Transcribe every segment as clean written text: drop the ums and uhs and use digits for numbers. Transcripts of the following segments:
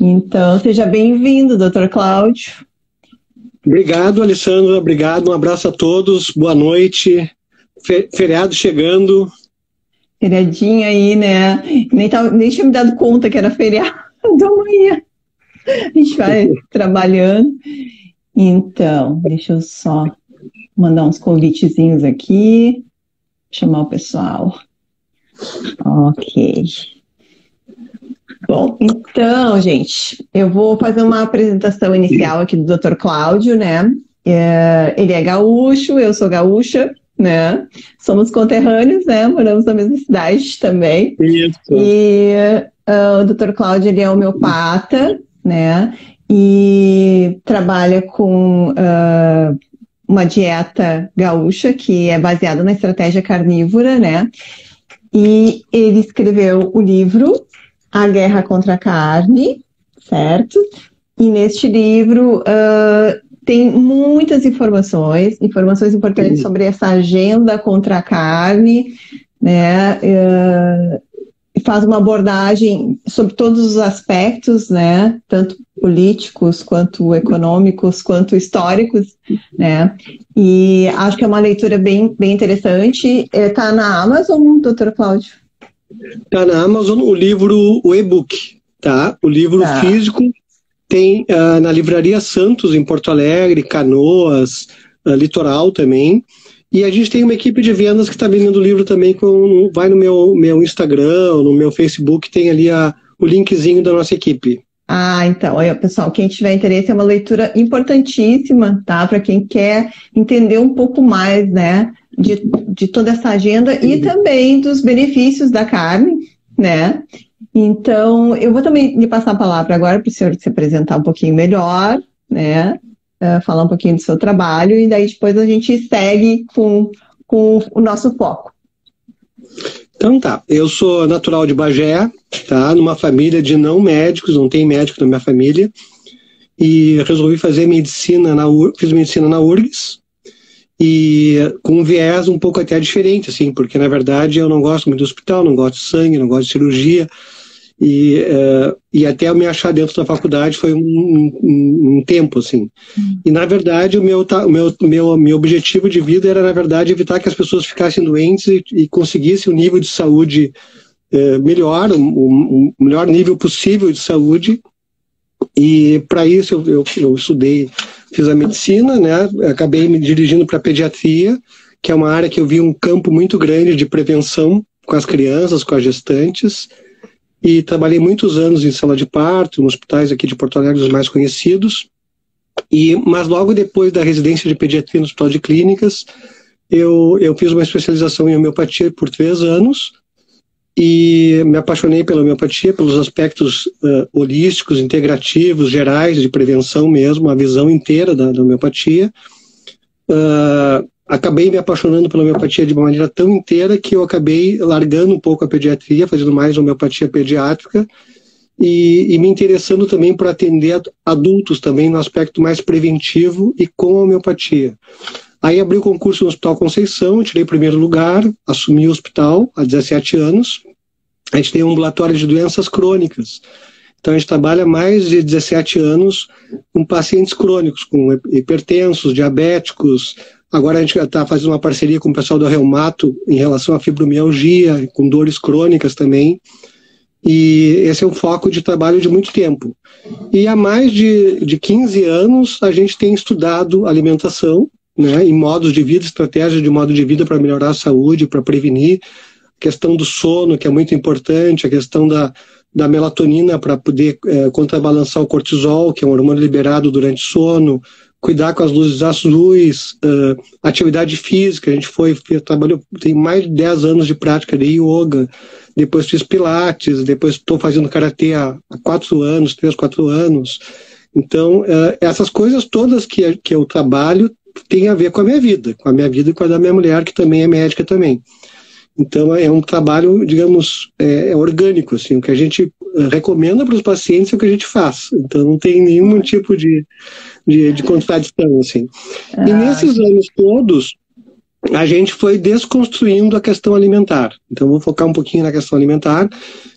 Então, seja bem-vindo, Dr. Cláudio. Obrigado, Alessandra. Obrigado. Um abraço a todos. Boa noite. Feriado chegando. Feriadinho aí, né? Nem tinha me dado conta que era feriado amanhã. A gente vai trabalhando. Então, deixa eu só mandar uns convitezinhos aqui. Chamar o pessoal. Ok. Bom, então, gente, eu vou fazer uma apresentação inicial aqui do Dr. Cláudio, né? Ele é gaúcho, eu sou gaúcha, né? Somos conterrâneos, né? Moramos na mesma cidade também. Isso. E o Dr. Cláudio, ele é homeopata, né? E trabalha com uma dieta gaúcha que é baseada na estratégia carnívora, né? E ele escreveu o livro A Guerra contra a Carne, certo? E neste livro tem muitas informações importantes sobre essa agenda contra a carne, né? Faz uma abordagem sobre todos os aspectos, né? Tanto políticos, quanto econômicos, quanto históricos, né? E acho que é uma leitura bem interessante. Está na Amazon, Dr. Cláudio? Está na Amazon o livro, o e-book, tá? O livro físico tem na Livraria Santos, em Porto Alegre, Canoas, Litoral também. E a gente tem uma equipe de vendas que está vendendo o livro também, vai no meu Instagram, no meu Facebook, tem ali o linkzinho da nossa equipe. Então, aí, pessoal, quem tiver interesse, é uma leitura importantíssima, tá? Para quem quer entender um pouco mais, né, de toda essa agenda e também dos benefícios da carne, né? Então, eu vou também lhe passar a palavra agora para o senhor se apresentar um pouquinho melhor, né? Falar um pouquinho do seu trabalho e daí depois a gente segue com o nosso foco. Então tá, eu sou natural de Bagé, tá? Numa família de não médicos, não tem médico na minha família, e resolvi fazer medicina fiz medicina na URGS, e com um viés um pouco até diferente, assim, porque na verdade eu não gosto muito do hospital, não gosto de sangue, não gosto de cirurgia, e até eu me achar dentro da faculdade foi um tempo, assim. E, na verdade, o meu objetivo de vida era, na verdade, evitar que as pessoas ficassem doentes e conseguissem um nível de saúde melhor, o melhor nível possível de saúde. E, para isso, eu estudei, fiz a medicina, né? Acabei me dirigindo para a pediatria, que é uma área que eu vi um campo muito grande de prevenção com as crianças, com as gestantes. E trabalhei muitos anos em sala de parto, em hospitais aqui de Porto Alegre, os mais conhecidos. Mas logo depois da residência de pediatria no Hospital de Clínicas, eu fiz uma especialização em homeopatia por 3 anos e me apaixonei pela homeopatia, pelos aspectos holísticos, integrativos, gerais, de prevenção mesmo, a visão inteira da homeopatia. Acabei me apaixonando pela homeopatia de uma maneira tão inteira que eu acabei largando um pouco a pediatria, fazendo mais homeopatia pediátrica e me interessando também por atender adultos também no aspecto mais preventivo e com a homeopatia. Aí abri o concurso no Hospital Conceição, tirei o primeiro lugar, assumi o hospital há 17 anos. A gente tem um ambulatório de doenças crônicas. Então a gente trabalha há mais de 17 anos com pacientes crônicos, com hipertensos, diabéticos. Agora a gente está fazendo uma parceria com o pessoal do reumato em relação à fibromialgia, com dores crônicas também. E esse é um foco de trabalho de muito tempo. E há mais de 15 anos a gente tem estudado alimentação, né, em modos de vida, estratégias de modo de vida para melhorar a saúde, para prevenir, a questão do sono, que é muito importante, a questão da melatonina para poder contrabalançar o cortisol, que é um hormônio liberado durante o sono, cuidar com as luzes azuis, atividade física, a gente trabalhou, tem mais de 10 anos de prática de yoga, depois fiz pilates, depois estou fazendo karatê há 4 anos, 3, 4 anos. Então, essas coisas todas que eu trabalho têm a ver com a minha vida e com a da minha mulher, que também é médica também. Então, é um trabalho, digamos, orgânico, assim, o que a gente recomenda para os pacientes é o que a gente faz. Então, não tem nenhum tipo de contradição, assim. E nesses anos todos, a gente foi desconstruindo a questão alimentar. Então, vou focar um pouquinho na questão alimentar.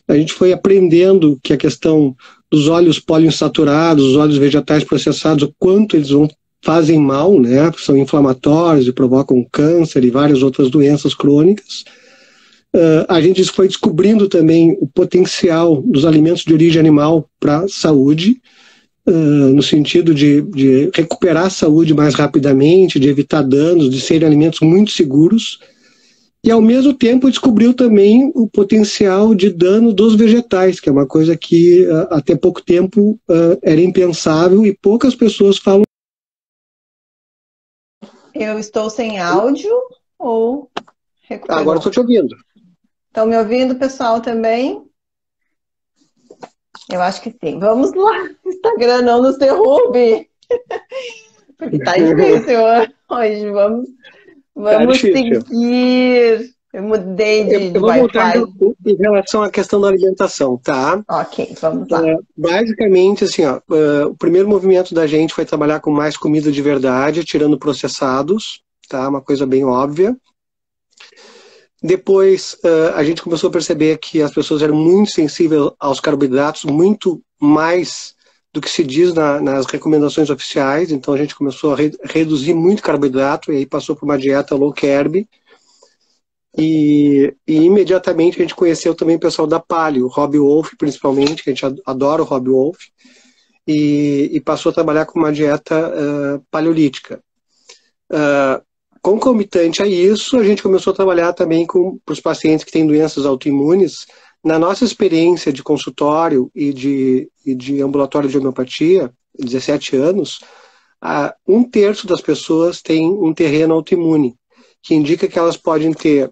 A gente foi aprendendo que a questão dos óleos poliinsaturados, os óleos vegetais processados, o quanto eles fazem mal, né? São inflamatórios e provocam câncer e várias outras doenças crônicas. A gente foi descobrindo também o potencial dos alimentos de origem animal para a saúde, no sentido de recuperar a saúde mais rapidamente, de evitar danos, de serem alimentos muito seguros. E, ao mesmo tempo, descobriu também o potencial de dano dos vegetais, que é uma coisa que até pouco tempo era impensável e poucas pessoas falam. Eu estou sem áudio ou recuperou? Agora estou te ouvindo. Estão me ouvindo, pessoal, também? Eu acho que sim. Vamos lá, Instagram, não nos derrube. Porque tá difícil hoje. Vamos seguir. Eu mudei de Eu vou voltar Wi-Fi. em relação à questão da alimentação, tá? Ok, vamos lá. Basicamente, assim, o primeiro movimento da gente foi trabalhar com mais comida de verdade, tirando processados, tá? Uma coisa bem óbvia. Depois, a gente começou a perceber que as pessoas eram muito sensíveis aos carboidratos, muito mais do que se diz nas recomendações oficiais. Então, a gente começou a reduzir muito carboidrato e aí passou por uma dieta low carb. E imediatamente a gente conheceu também o pessoal da Paleo, o Robb Wolf, principalmente, que a gente adora o Robb Wolf, e passou a trabalhar com uma dieta paleolítica. Concomitante a isso, a gente começou a trabalhar também para os pacientes que têm doenças autoimunes. Na nossa experiência de consultório e de ambulatório de homeopatia, 17 anos, 1/3 das pessoas tem um terreno autoimune, que indica que elas podem ter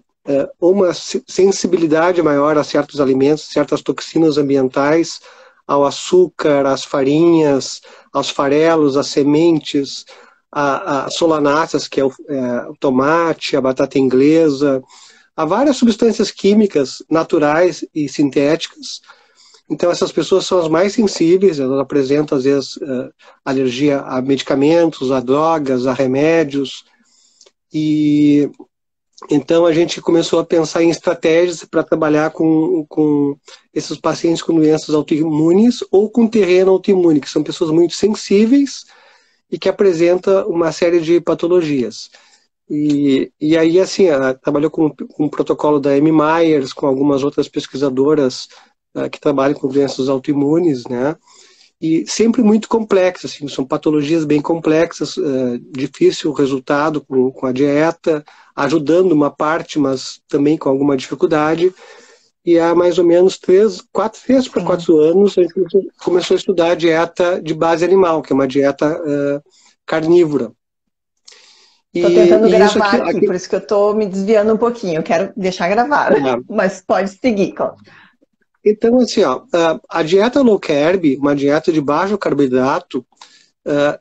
uma sensibilidade maior a certos alimentos, certas toxinas ambientais, ao açúcar, às farinhas, aos farelos, às sementes, a solanáceas, que é o tomate, a batata inglesa, há várias substâncias químicas naturais e sintéticas. Então essas pessoas são as mais sensíveis, elas apresentam às vezes alergia a medicamentos, a drogas, a remédios, e então a gente começou a pensar em estratégias para trabalhar com esses pacientes com doenças autoimunes ou com terreno autoimune, que são pessoas muito sensíveis e que apresenta uma série de patologias. E aí, assim, trabalhou com o protocolo da Amy Myers, com algumas outras pesquisadoras que trabalham com doenças autoimunes, né? E sempre muito complexas, assim, são patologias bem complexas, difícil o resultado com a dieta, ajudando uma parte, mas também com alguma dificuldade. E há mais ou menos 3 para 4 anos, a gente começou a estudar a dieta de base animal, que é uma dieta carnívora. Estou tentando gravar aqui, por isso que eu estou me desviando um pouquinho. Eu quero deixar gravado, mas pode seguir, Cláudio. Então, assim, a dieta low carb, uma dieta de baixo carboidrato,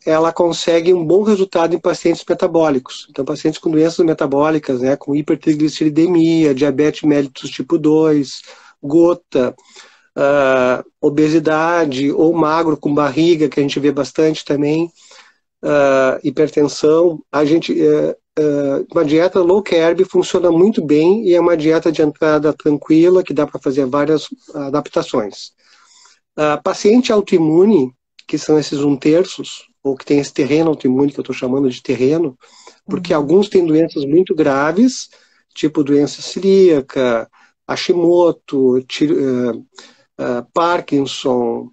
ela consegue um bom resultado em pacientes metabólicos. Então, pacientes com doenças metabólicas, né, com hipertrigliceridemia, diabetes mellitus tipo 2, gota, obesidade ou magro com barriga, que a gente vê bastante também, hipertensão. Uma dieta low carb funciona muito bem e é uma dieta de entrada tranquila que dá para fazer várias adaptações. Paciente autoimune, que são esses 1/3, ou que tem esse terreno autoimune, que eu estou chamando de terreno, porque alguns têm doenças muito graves, tipo doença celíaca, Hashimoto, Parkinson,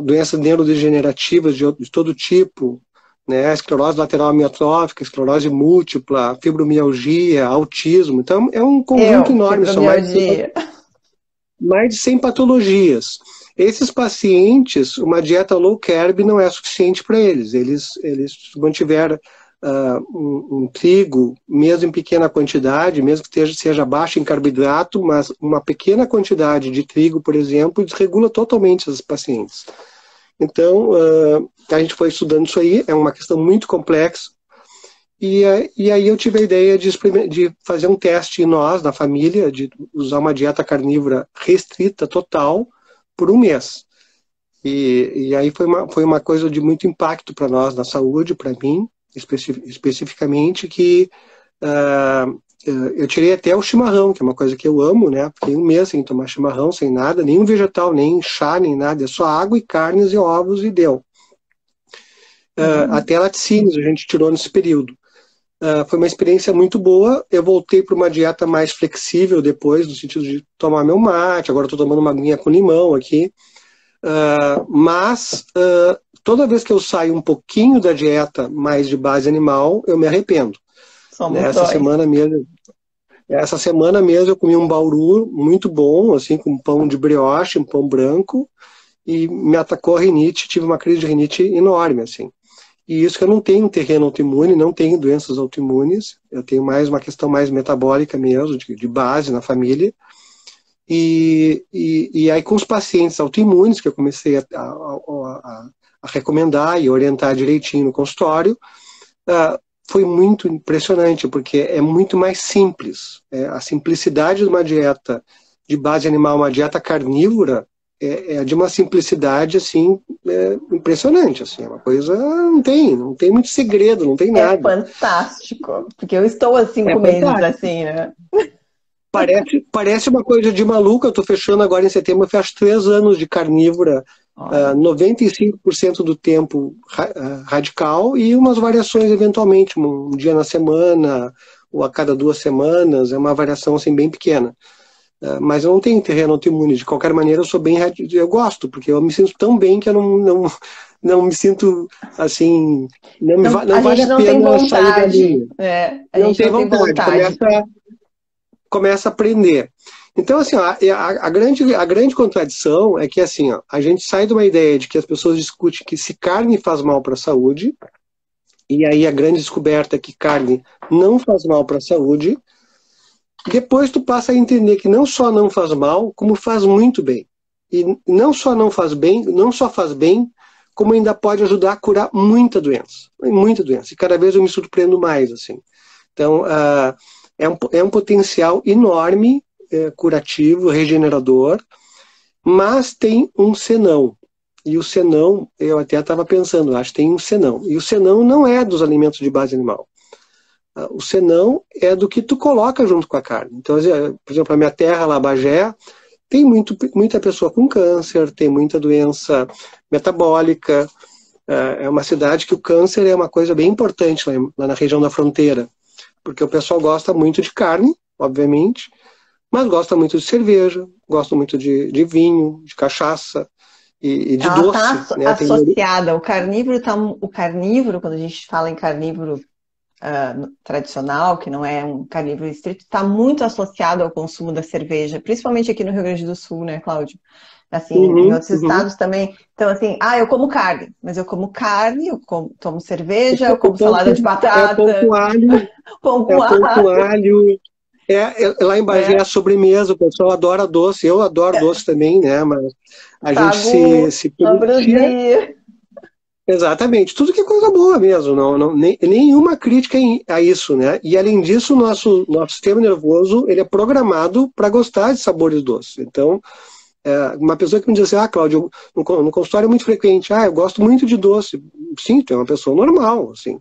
doenças neurodegenerativas de todo tipo, né, esclerose lateral amiotrófica, esclerose múltipla, fibromialgia, autismo. Então é um conjunto enorme, são mais de 100 patologias. Esses pacientes, uma dieta low carb não é suficiente para eles. Eles mantiveram um trigo, mesmo em pequena quantidade, mesmo que seja baixo em carboidrato, mas uma pequena quantidade de trigo, por exemplo, desregula totalmente esses pacientes. Então, a gente foi estudando isso aí, é uma questão muito complexa, e aí eu tive a ideia de fazer um teste em nós, na família, de usar uma dieta carnívora restrita, total, por 1 mês. E aí foi uma coisa de muito impacto para nós, na saúde, para mim, especificamente, que Eu tirei até o chimarrão, que é uma coisa que eu amo, né? Fiquei um mês sem tomar chimarrão, sem nada, nenhum vegetal, nem chá, nem nada, é só água e carnes e ovos e deu. Até laticínios a gente tirou nesse período. Foi uma experiência muito boa. Eu voltei para uma dieta mais flexível depois, no sentido de tomar meu mate. Agora estou tomando uma aguinha com limão aqui. Mas toda vez que eu saio um pouquinho da dieta mais de base animal, eu me arrependo. Essa semana mesmo eu comi um bauru muito bom, assim, com pão de brioche, um pão branco, e me atacou a rinite, tive uma crise de rinite enorme, assim. E isso que eu não tenho terreno autoimune, não tenho doenças autoimunes, eu tenho mais uma questão mais metabólica mesmo, de base na família. E aí com os pacientes autoimunes, que eu comecei a recomendar e orientar direitinho no consultório, foi muito impressionante, porque é muito mais simples. A simplicidade de uma dieta de base animal, uma dieta carnívora, é de uma simplicidade assim, impressionante. Assim, é uma coisa, não tem muito segredo, não tem nada. É fantástico, porque eu estou há 5 meses assim, né? Parece uma coisa de maluco. Eu estou fechando agora em setembro, eu fecho 3 anos de carnívora, 95% do tempo radical e umas variações eventualmente, um dia na semana ou a cada 2 semanas, é uma variação assim bem pequena. Mas eu não tenho terreno autoimune, de qualquer maneira eu gosto, porque eu me sinto tão bem que eu não me sinto assim, não vale a pena sair da linha. Não tem vontade. Começa a aprender. Então, assim, a grande contradição é que, assim, a gente sai de uma ideia de que as pessoas discutem que se carne faz mal para a saúde, e aí a grande descoberta é que carne não faz mal para a saúde. Depois tu passa a entender que não só não faz mal, como faz muito bem. E não só não faz bem, não só faz bem, como ainda pode ajudar a curar muita doença. Muita doença. E cada vez eu me surpreendo mais, assim. Então, é um potencial enorme, curativo, regenerador, mas tem um senão. E o senão, eu até estava pensando, acho que tem um senão. E o senão não é dos alimentos de base animal. O senão é do que tu coloca junto com a carne. Então, por exemplo, a minha terra, lá, Bagé, tem muita pessoa com câncer, tem muita doença metabólica. É uma cidade que o câncer é uma coisa bem importante lá na região da fronteira. Porque o pessoal gosta muito de carne, obviamente, mas gosta muito de cerveja, gosta muito de vinho, de cachaça e de doce. Está associada, o carnívoro, quando a gente fala em carnívoro tradicional, que não é um carnívoro estrito, está muito associado ao consumo da cerveja, principalmente aqui no Rio Grande do Sul, né, Cláudio? Assim, em outros estados também. Então, assim, eu como carne, mas eu como carne, tomo cerveja, eu como salada de batata. Pão com alho. Pão com alho. Lá em Bagé é a sobremesa, o pessoal adora doce, eu adoro doce também, né? Mas a gente se permitia. Exatamente, tudo que é coisa boa mesmo, nenhuma crítica a isso, né? E além disso, o nosso sistema nervoso, ele é programado para gostar de sabores doces. Então, uma pessoa que me diz assim, Cláudio, no consultório é muito frequente, eu gosto muito de doce. Sim, tu é uma pessoa normal, assim.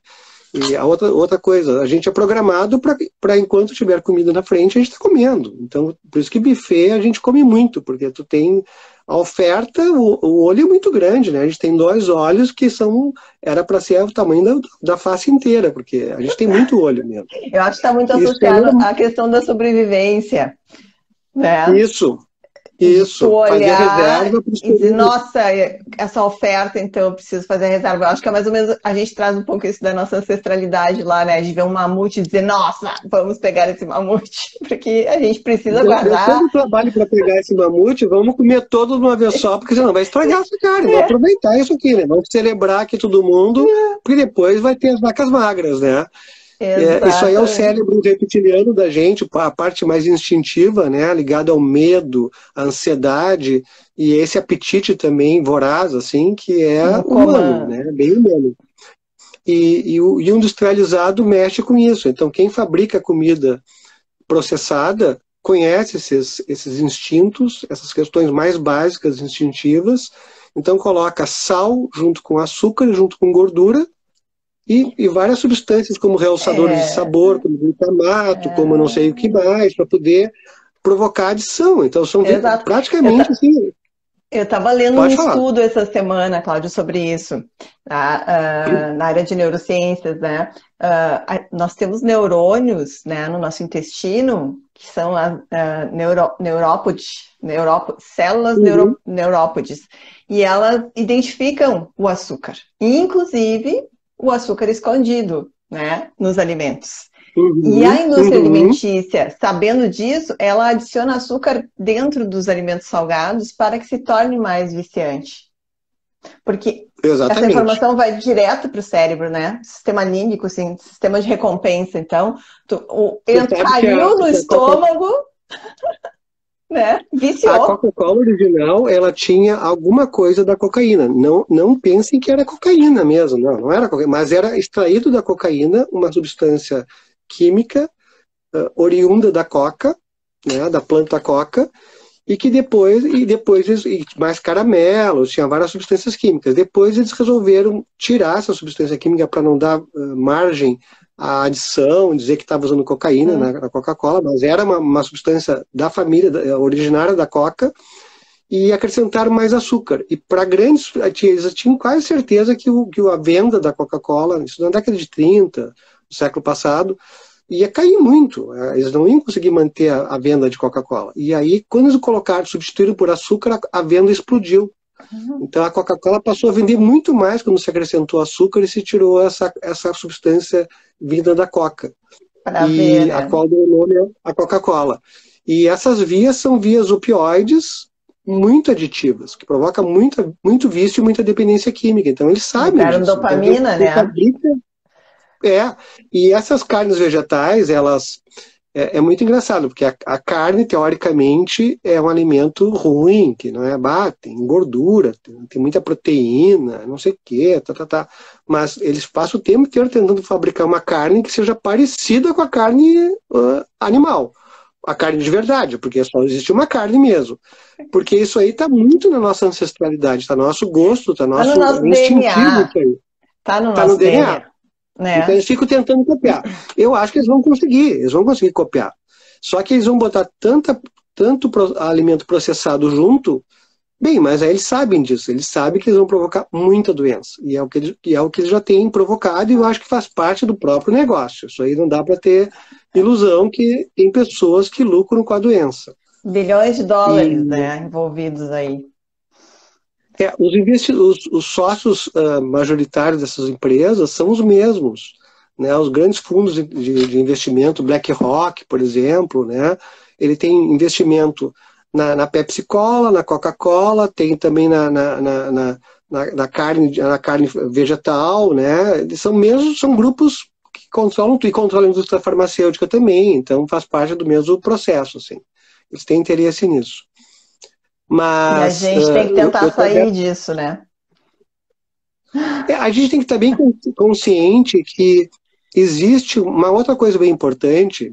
E a outra coisa, a gente é programado para enquanto tiver comida na frente, a gente está comendo. Então, por isso que buffet a gente come muito, porque tu tem a oferta, o olho é muito grande, né? A gente tem 2 olhos que era para ser o tamanho da face inteira, porque a gente tem muito olho mesmo. Eu acho que está muito associado à questão da sobrevivência, né? Isso. Olhar e dizer, nossa, essa oferta, então eu preciso fazer a reserva. Eu acho que é mais ou menos, a gente traz um pouco isso da nossa ancestralidade lá, né? De ver um mamute e dizer, nossa, vamos pegar esse mamute, porque a gente precisa guardar. Todo o trabalho para pegar esse mamute, vamos comer todo de uma vez só, porque senão vai estragar essa carne. Vamos aproveitar isso aqui, né? Vamos celebrar aqui todo mundo, porque depois vai ter as vacas magras, né? Isso aí é o cérebro reptiliano da gente, a parte mais instintiva, né, ligada ao medo, à ansiedade, e esse apetite também voraz, assim, que é humano, né, bem humano. E o industrializado mexe com isso. Então, quem fabrica comida processada conhece esses instintos, essas questões mais básicas, instintivas. Então, coloca sal junto com açúcar, junto com gordura, e várias substâncias, como realçadores de sabor, como glutamato, como não sei o que mais, para poder provocar adição. Então, são praticamente assim. Eu estava lendo um Pode falar. estudo essa semana, Cláudio, sobre isso, na área de neurociências, né? Nós temos neurônios, né, no nosso intestino, que são as células neurópodes, e elas identificam o açúcar, inclusive o açúcar escondido, né, nos alimentos. E a indústria alimentícia, sabendo disso, ela adiciona açúcar dentro dos alimentos salgados para que se torne mais viciante. Porque essa informação vai direto para o cérebro, né? Sistema límbico, assim, sistema de recompensa. Então, caiu no estômago, né? Viciou. A Coca-Cola original, ela tinha alguma coisa da cocaína. Não pensem que era cocaína mesmo, não era cocaína, mas era extraído da cocaína uma substância química oriunda da coca, né, da planta coca, e que depois mais caramelos, tinha várias substâncias químicas. Depois eles resolveram tirar essa substância química para não dar margem à adição, dizer que estava usando cocaína na Coca-Cola, mas era uma substância da família originária da coca, e acrescentaram mais açúcar. E para grandes, eles tinham quase certeza que a venda da Coca-Cola, isso na década de 30, do século passado, ia cair muito. Eles não iam conseguir manter a venda de Coca-Cola. E aí, quando eles substituíram por açúcar, a venda explodiu. Então a Coca-Cola passou a vender muito mais quando se acrescentou açúcar e se tirou essa substância vinda da Coca. A qual deu o nome a Coca-Cola. E essas vias são vias opioides muito aditivas, que provocam muito vício e muita dependência química. Então eles sabem disso. Dopamina, né? E essas carnes vegetais, elas... É muito engraçado, porque a carne, teoricamente, é um alimento ruim, que não é tem gordura, tem muita proteína, não sei o quê, mas eles passam o tempo inteiro tentando fabricar uma carne que seja parecida com a carne animal, a carne de verdade, porque só existe uma carne mesmo. Porque isso aí está muito na nossa ancestralidade, está no nosso gosto, está no nosso instintivo. Está no nosso DNA. Então eles ficam tentando copiar. Eu acho que eles vão conseguir copiar. Só que eles vão botar tanto alimento processado junto, mas aí eles sabem disso, eles sabem que eles vão provocar muita doença. E é o que eles já têm provocado, e eu acho que faz parte do próprio negócio. Isso aí não dá para ter ilusão que tem pessoas que lucram com a doença. Bilhões de dólares, né, envolvidos aí. Os sócios majoritários dessas empresas são os mesmos, né? Os grandes fundos de investimento, BlackRock, por exemplo, né? Ele tem investimento na Pepsi Cola, na Coca-Cola, tem também na carne vegetal, né? Eles são grupos que controlam a indústria farmacêutica também, então faz parte do mesmo processo, assim. Eles têm interesse nisso. Mas, e a gente tem que tentar sair disso, né? A gente tem que estar bem consciente que existe uma outra coisa bem importante,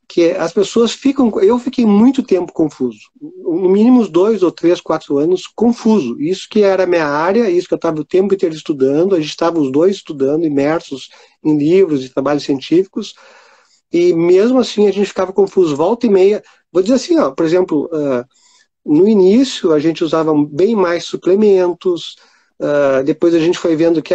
que as pessoas ficam... Eu fiquei muito tempo confuso, no mínimo uns 2 ou 3, 4 anos confuso. Isso que era a minha área, isso que eu estava o tempo inteiro estudando, a gente estava os dois estudando, imersos em livros e trabalhos científicos, e mesmo assim a gente ficava confuso, volta e meia. Vou dizer assim, por exemplo... No início, a gente usava bem mais suplementos, depois a gente foi vendo que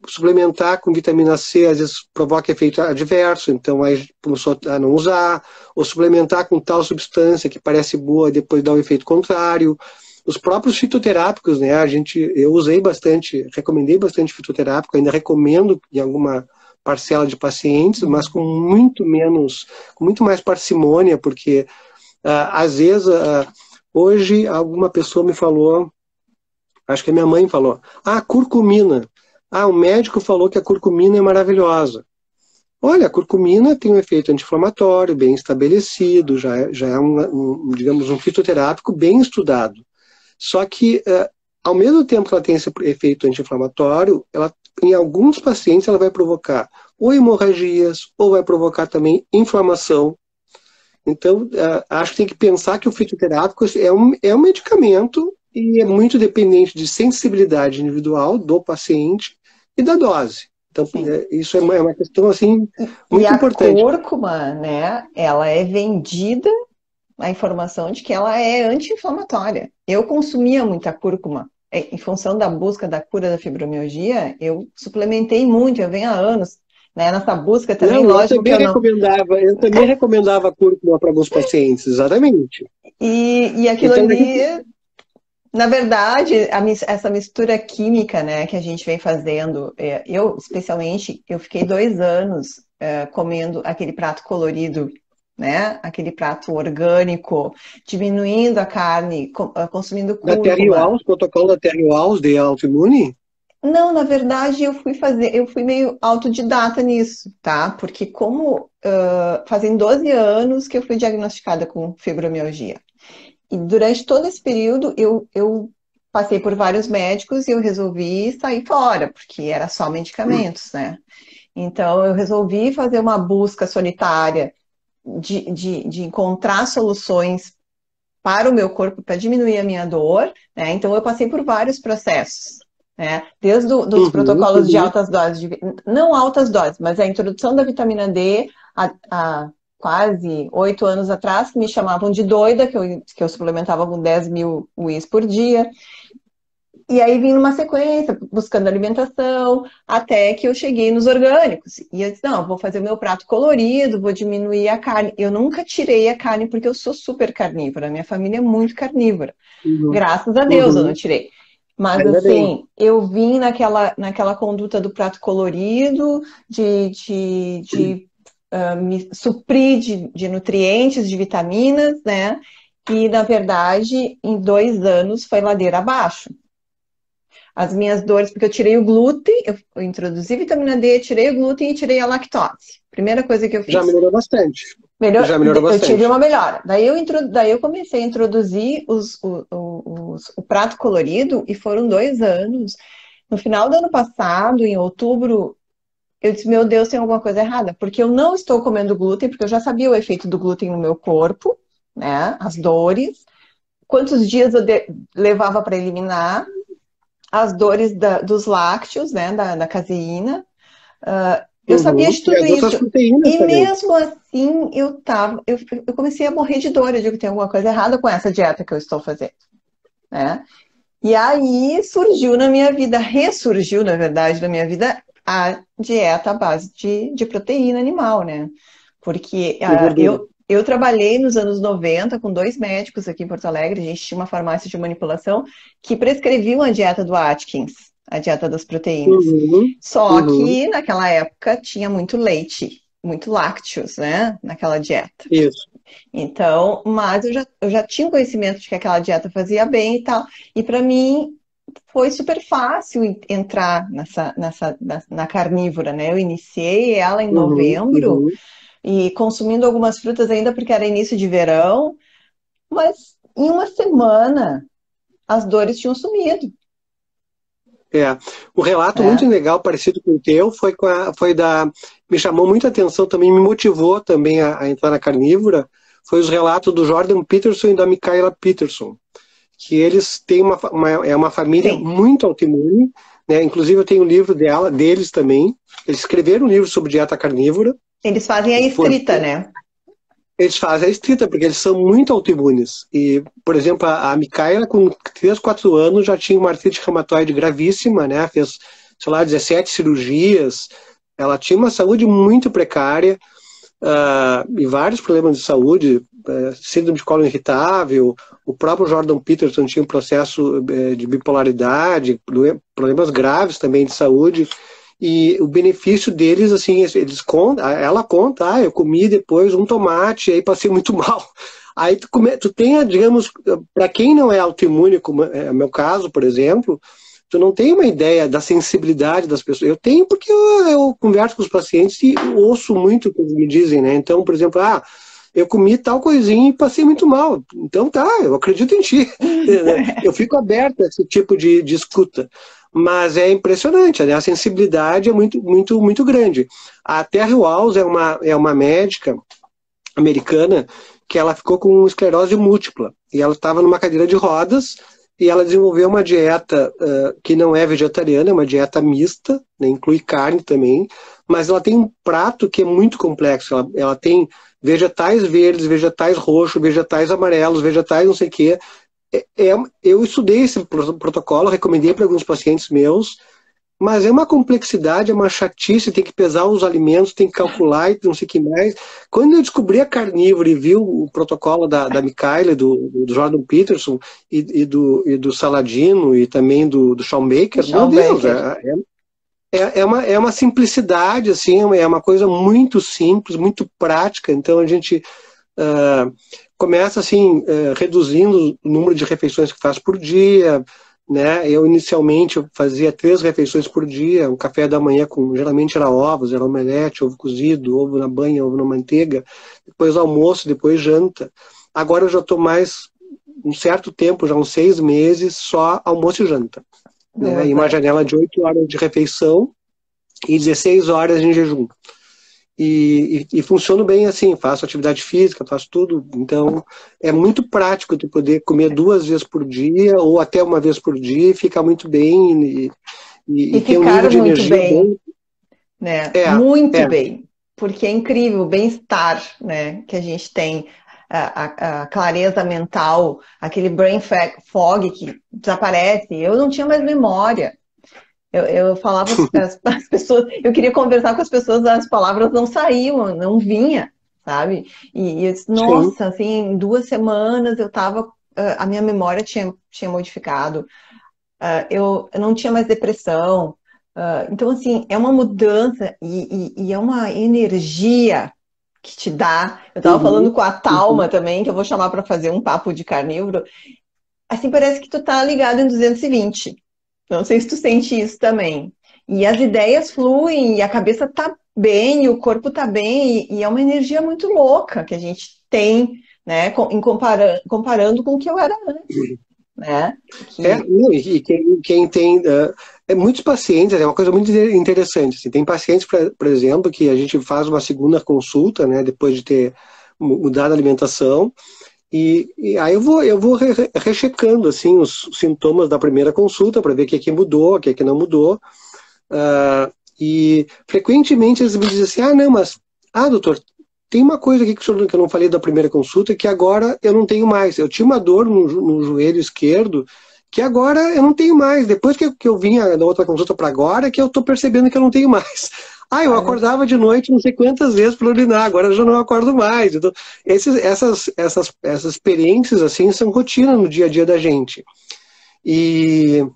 suplementar com vitamina C às vezes provoca efeito adverso, então aí a gente começou a não usar, ou suplementar com tal substância que parece boa, depois dá o efeito contrário. Os próprios fitoterápicos, né, eu usei bastante, recomendei bastante fitoterápico, ainda recomendo em alguma parcela de pacientes, mas com muito mais parcimônia, porque às vezes... Hoje, alguma pessoa me falou, acho que a minha mãe falou, curcumina. O médico falou que a curcumina é maravilhosa. Olha, a curcumina tem um efeito anti-inflamatório bem estabelecido, já é digamos, um fitoterápico bem estudado. Só que, ao mesmo tempo que ela tem esse efeito anti-inflamatório, em alguns pacientes ela vai provocar ou hemorragias, ou vai provocar também inflamação. Então, acho que tem que pensar que o fitoterápico é um medicamento e é muito dependente de sensibilidade individual do paciente e da dose. Então, isso é uma questão, assim, muito importante. E a cúrcuma, né, ela é vendida, a informação de que ela é anti-inflamatória. Eu consumia muita cúrcuma. Em função da busca da cura da fibromialgia, eu suplementei muito, eu venho há anos, né, nessa busca também, Não, lógico que eu também recomendava cúrcuma para alguns pacientes, exatamente. E aquilo Então, ali, na verdade, essa mistura química, né, que a gente vem fazendo, eu, especialmente, eu fiquei 2 anos comendo aquele prato colorido, né, aquele prato orgânico, diminuindo a carne, consumindo da cúrcuma. protocolo da Terry-Wahls de autoimune? Não, na verdade, eu fui meio autodidata nisso, tá? Porque fazem 12 anos que eu fui diagnosticada com fibromialgia. E durante todo esse período, eu passei por vários médicos e eu resolvi sair fora, porque era só medicamentos, né? Então, eu resolvi fazer uma busca solitária de encontrar soluções para o meu corpo, para diminuir a minha dor, né? Então, eu passei por vários processos, né? Desde dos protocolos de altas doses, não altas doses, mas a introdução da vitamina D a quase 8 anos atrás, que me chamavam de doida, que eu suplementava com 10 mil UIs por dia. E aí vim numa sequência, buscando alimentação, até que eu cheguei nos orgânicos. E eu disse, não, vou fazer o meu prato colorido, vou diminuir a carne. Eu nunca tirei a carne porque eu sou super carnívora. Minha família é muito carnívora. Graças a Deus eu não tirei. Mas Ainda bem. assim, eu vim naquela conduta do prato colorido, me suprir de nutrientes, de vitaminas, né? E, na verdade, em 2 anos foi ladeira abaixo. As minhas dores, porque eu tirei o glúten, eu introduzi vitamina D, tirei o glúten e tirei a lactose. Primeira coisa que eu fiz. Já melhorou bastante. Já melhorou bastante. Eu tive uma melhora. Daí eu comecei a introduzir o prato colorido e foram 2 anos. No final do ano passado, em outubro, eu disse, meu Deus, tem alguma coisa errada. Porque eu não estou comendo glúten, porque eu já sabia o efeito do glúten no meu corpo, né? As dores. Quantos dias eu levava para eliminar as dores dos lácteos, né, da caseína. Eu sabia de tudo isso. E também. mesmo assim, eu comecei a morrer de dor. Eu digo, tem alguma coisa errada com essa dieta que eu estou fazendo, né? E aí ressurgiu, na verdade, na minha vida, a dieta à base de proteína animal, né? Porque eu trabalhei nos anos 90 com 2 médicos aqui em Porto Alegre, a gente tinha uma farmácia de manipulação que prescrevia a dieta do Atkins, a dieta das proteínas. Só que naquela época tinha muito leite, muito lácteos, né? Naquela dieta. Isso. Então, mas eu já tinha conhecimento de que aquela dieta fazia bem e tal. E para mim foi super fácil entrar na carnívora, né? Eu iniciei ela em novembro e consumindo algumas frutas ainda porque era início de verão, mas em uma semana as dores tinham sumido. Um relato muito legal, parecido com o teu, me chamou muita atenção também, me motivou também a entrar na carnívora, foi os relatos do Jordan Peterson e da Mikhaila Peterson, que eles têm uma família muito autoimune, né? Inclusive eu tenho um livro deles também, eles escreveram um livro sobre dieta carnívora. Eles fazem a escrita, né? Eles fazem a escrita, porque eles são muito autoimunes. E, por exemplo, a Mikhaila, com 3, 4 anos, já tinha uma artrite reumatoide gravíssima, né? Fez, sei lá, 17 cirurgias. Ela tinha uma saúde muito precária e vários problemas de saúde, síndrome de colo irritável. O próprio Jordan Peterson tinha um processo de bipolaridade, problemas graves também de saúde. E o benefício deles, assim, ela conta, eu comi depois um tomate, aí passei muito mal. Aí tu tem, digamos, para quem não é autoimune, como é o meu caso, por exemplo, tu não tem uma ideia da sensibilidade das pessoas. Eu tenho porque eu converso com os pacientes e ouço muito o que eles me dizem, né? Então, por exemplo, eu comi tal coisinha e passei muito mal. Então eu acredito em ti. Eu fico aberto a esse tipo de escuta. Mas é impressionante, né? A sensibilidade é muito, muito, muito grande. A Terry-Wahls é uma médica americana que ela ficou com esclerose múltipla. E ela estava numa cadeira de rodas e ela desenvolveu uma dieta que não é vegetariana, é uma dieta mista, né, inclui carne também, mas ela tem um prato que é muito complexo. Ela tem vegetais verdes, vegetais roxos, vegetais amarelos, vegetais não sei o quê. Eu estudei esse protocolo, recomendei para alguns pacientes meus, mas é uma complexidade, é uma chatice, tem que pesar os alimentos, tem que calcular e não sei o que mais. Quando eu descobri a carnívora e vi o protocolo da Michaela, do Jordan Peterson e do Saladino e também do Shawn Baker, meu Deus, é uma simplicidade, assim, é uma coisa muito simples, muito prática. Então a gente começa assim, reduzindo o número de refeições que faz por dia, né? Eu inicialmente fazia 3 refeições por dia, um café da manhã geralmente era ovos, era omelete, ovo cozido, ovo na banha, ovo na manteiga, depois almoço, depois janta. Agora eu já estou mais um certo tempo, já uns 6 meses, só almoço e janta, né? E uma janela de 8 horas de refeição e 16 horas em jejum. E funciona bem assim, faço atividade física, faço tudo, então é muito prático tu poder comer 2 vezes por dia, ou até uma vez por dia, e ficar muito bem, e ter um nível de energia bem, né? Muito bem, porque é incrível o bem-estar, né, que a gente tem, a clareza mental, aquele brain fog que desaparece. Eu não tinha mais memória. Eu falava as pessoas, eu queria conversar com as pessoas, as palavras não saíam, não vinha, sabe? E eu disse, nossa, assim, em 2 semanas eu tava, a minha memória tinha modificado, eu não tinha mais depressão. Então, assim, é uma mudança e é uma energia que te dá. Eu tava falando com a Thalma também, que eu vou chamar para fazer um papo de carnívoro. Assim, parece que tu tá ligado em 220. Não sei se tu sente isso também. E as ideias fluem, e a cabeça tá bem, e o corpo tá bem, e é uma energia muito louca que a gente tem, né, comparando com o que eu era antes, né? E quem tem... muitos pacientes, é uma coisa muito interessante. Assim, tem pacientes, por exemplo, que a gente faz uma segunda consulta, né, depois de ter mudado a alimentação, e aí eu vou rechecando assim, os sintomas da primeira consulta para ver o que mudou, o que não mudou. E frequentemente eles me dizem assim, doutor, tem uma coisa aqui que eu não falei da primeira consulta, que agora eu não tenho mais. Eu tinha uma dor no joelho esquerdo, que agora eu não tenho mais. Depois que eu vim da outra consulta para agora, que eu estou percebendo que eu não tenho mais. Eu acordava de noite não sei quantas vezes para urinar, agora eu já não acordo mais. Então, essas experiências assim são rotina no dia a dia da gente. E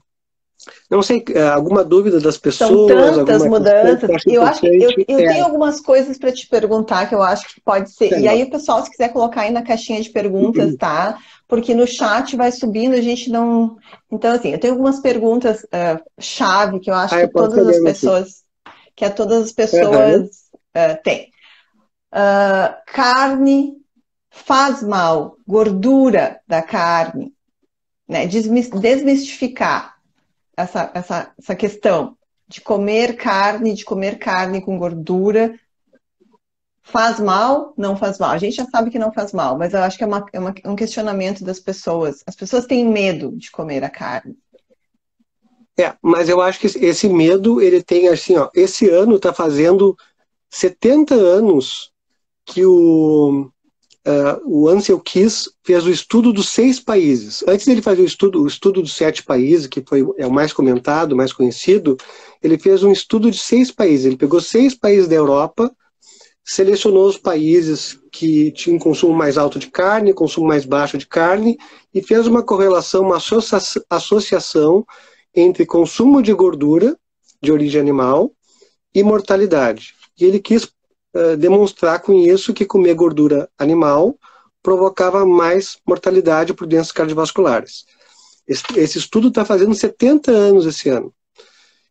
não sei, alguma dúvida das pessoas? São tantas mudanças. Eu acho que eu tenho algumas coisas para te perguntar que eu acho que pode ser. E aí, o pessoal, se quiser colocar aí na caixinha de perguntas, tá? Porque no chat vai subindo, a gente não. Então, assim, eu tenho algumas perguntas chave que eu acho que todas as pessoas têm. Carne faz mal, gordura da carne, né? Desmistificar essa questão de comer carne com gordura. Faz mal? Não faz mal. A gente já sabe que não faz mal, mas eu acho que é um questionamento das pessoas. As pessoas têm medo de comer a carne. Mas eu acho que esse medo, ele tem assim, esse ano está fazendo 70 anos que o Ansel Keys fez o estudo dos 6 países. Antes dele fazer o estudo dos 7 países, que é o mais comentado, mais conhecido, ele fez um estudo de 6 países. Ele pegou 6 países da Europa, selecionou os países que tinham consumo mais alto de carne, consumo mais baixo de carne, e fez uma correlação, uma associação entre consumo de gordura de origem animal e mortalidade. E ele quis demonstrar com isso que comer gordura animal provocava mais mortalidade por doenças cardiovasculares. Esse estudo está fazendo 70 anos esse ano.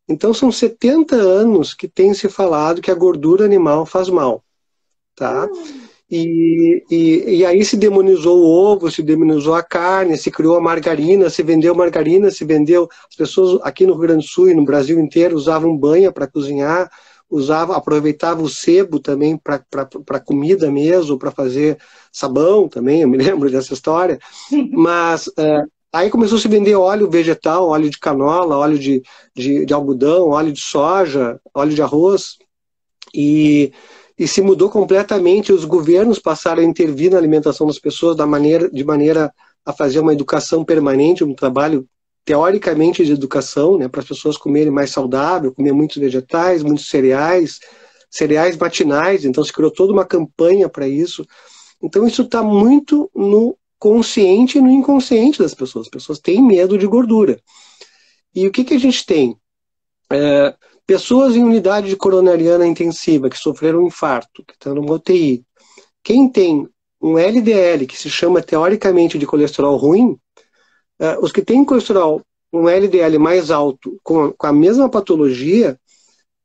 Então são 70 anos que tem se falado que a gordura animal faz mal. Tá? E aí se demonizou o ovo, se demonizou a carne, se criou a margarina, se vendeu margarina, se vendeu... As pessoas aqui no Rio Grande do Sul e no Brasil inteiro usavam banha para cozinhar, aproveitavam o sebo também para comida mesmo, para fazer sabão também, eu me lembro dessa história. Mas Aí começou a se vender óleo vegetal, óleo de canola, óleo de algodão, óleo de soja, óleo de arroz, e se mudou completamente. Os governos passaram a intervir na alimentação das pessoas de maneira a fazer uma educação permanente, um trabalho teoricamente de educação, né, para as pessoas comerem mais saudável, comer muitos vegetais, muitos cereais, cereais matinais. Então se criou toda uma campanha para isso. Então isso está muito no consciente e no inconsciente das pessoas. As pessoas têm medo de gordura. E o que a gente tem? Pessoas em unidade de coronariana intensiva que sofreram um infarto, que estão numa UTI. Quem tem um LDL, que se chama teoricamente de colesterol ruim, os que têm colesterol, um LDL mais alto, com a mesma patologia,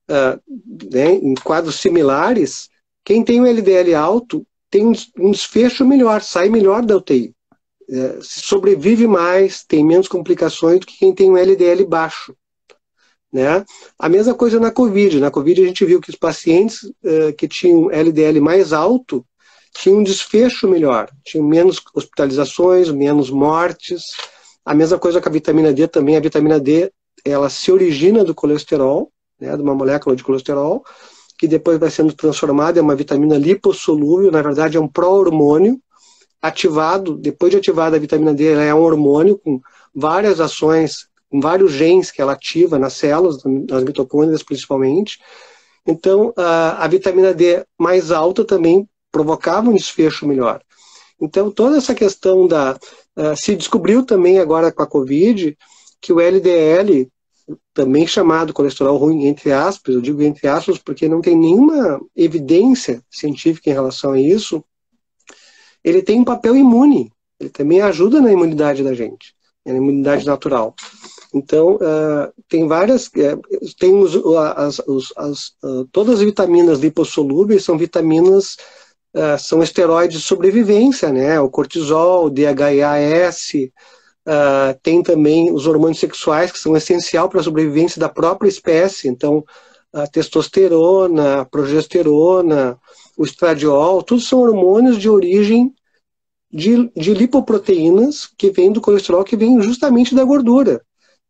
né, em quadros similares, quem tem um LDL alto tem um desfecho melhor, sai melhor da UTI. Sobrevive mais, tem menos complicações do que quem tem um LDL baixo. Né? A mesma coisa na Covid. Na Covid a gente viu que os pacientes que tinham LDL mais alto tinham um desfecho melhor, tinham menos hospitalizações, menos mortes. A mesma coisa com a vitamina D também. A vitamina D, ela se origina do colesterol, né, de uma molécula de colesterol, que depois vai sendo transformada em uma vitamina lipossolúvel. Na verdade é um pró-hormônio ativado. Depois de ativada a vitamina D, ela é um hormônio com várias ações, com vários genes que ela ativa nas células, nas mitocôndrias principalmente. Então a vitamina D mais alta também provocava um desfecho melhor. Então toda essa questão se descobriu também agora com a Covid que o LDL, também chamado colesterol ruim, entre aspas, eu digo entre aspas porque não tem nenhuma evidência científica em relação a isso, ele tem um papel imune, ele também ajuda na imunidade da gente, na imunidade natural. Então, tem várias, todas as vitaminas lipossolúveis são vitaminas, são esteroides de sobrevivência, né? O cortisol, o DHEAS, tem também os hormônios sexuais que são essenciais para a sobrevivência da própria espécie. Então, a testosterona, a progesterona, o estradiol, todos são hormônios de origem de lipoproteínas que vêm do colesterol, que vêm justamente da gordura.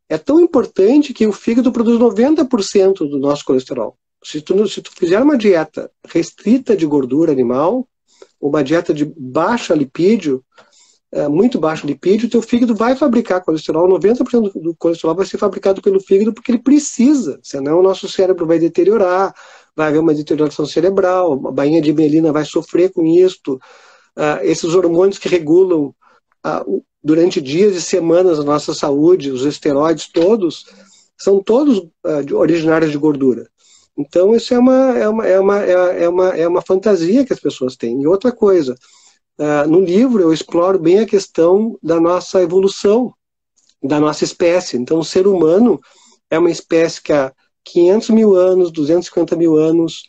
É tão importante que o fígado produz 90% do nosso colesterol. Se tu fizer uma dieta restrita de gordura animal, uma dieta de baixa lipídio, muito baixo lipídio, teu fígado vai fabricar colesterol, 90% do colesterol vai ser fabricado pelo fígado porque ele precisa, senão o nosso cérebro vai deteriorar, vai haver uma deterioração cerebral, a bainha de mielina vai sofrer com isto. Esses hormônios que regulam durante dias e semanas a nossa saúde, os esteroides todos, são todos originários de gordura. Então isso é uma fantasia que as pessoas têm. E outra coisa, no livro eu exploro bem a questão da nossa evolução, da nossa espécie. Então o ser humano é uma espécie que há 500 mil anos, 250 mil anos,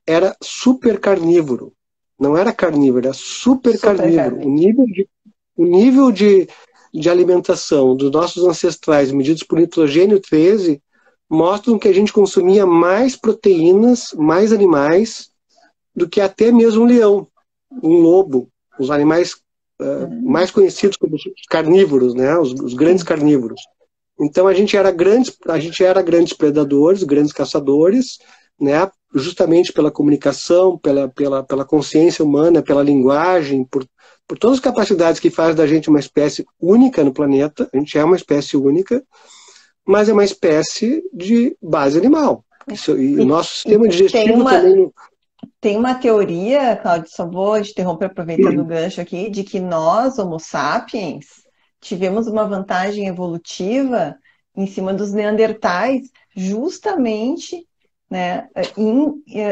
era super carnívoro. Não era carnívoro, era super carnívoro. O nível de alimentação dos nossos ancestrais, medidos por nitrogênio 13, mostram que a gente consumia mais proteínas, mais animais, do que até mesmo um leão, um lobo, os animais mais conhecidos como os carnívoros, né? Os grandes carnívoros. Então a gente era grandes predadores, grandes caçadores, né? Justamente pela comunicação, pela consciência humana, pela linguagem, por todas as capacidades que fazem da gente uma espécie única no planeta. A gente é uma espécie única, mas é uma espécie de base animal. E o nosso sistema digestivo também... Tem uma teoria, Cláudio, só vou te interromper aproveitando o gancho aqui, de que nós, Homo sapiens, tivemos uma vantagem evolutiva em cima dos neandertais, justamente, né,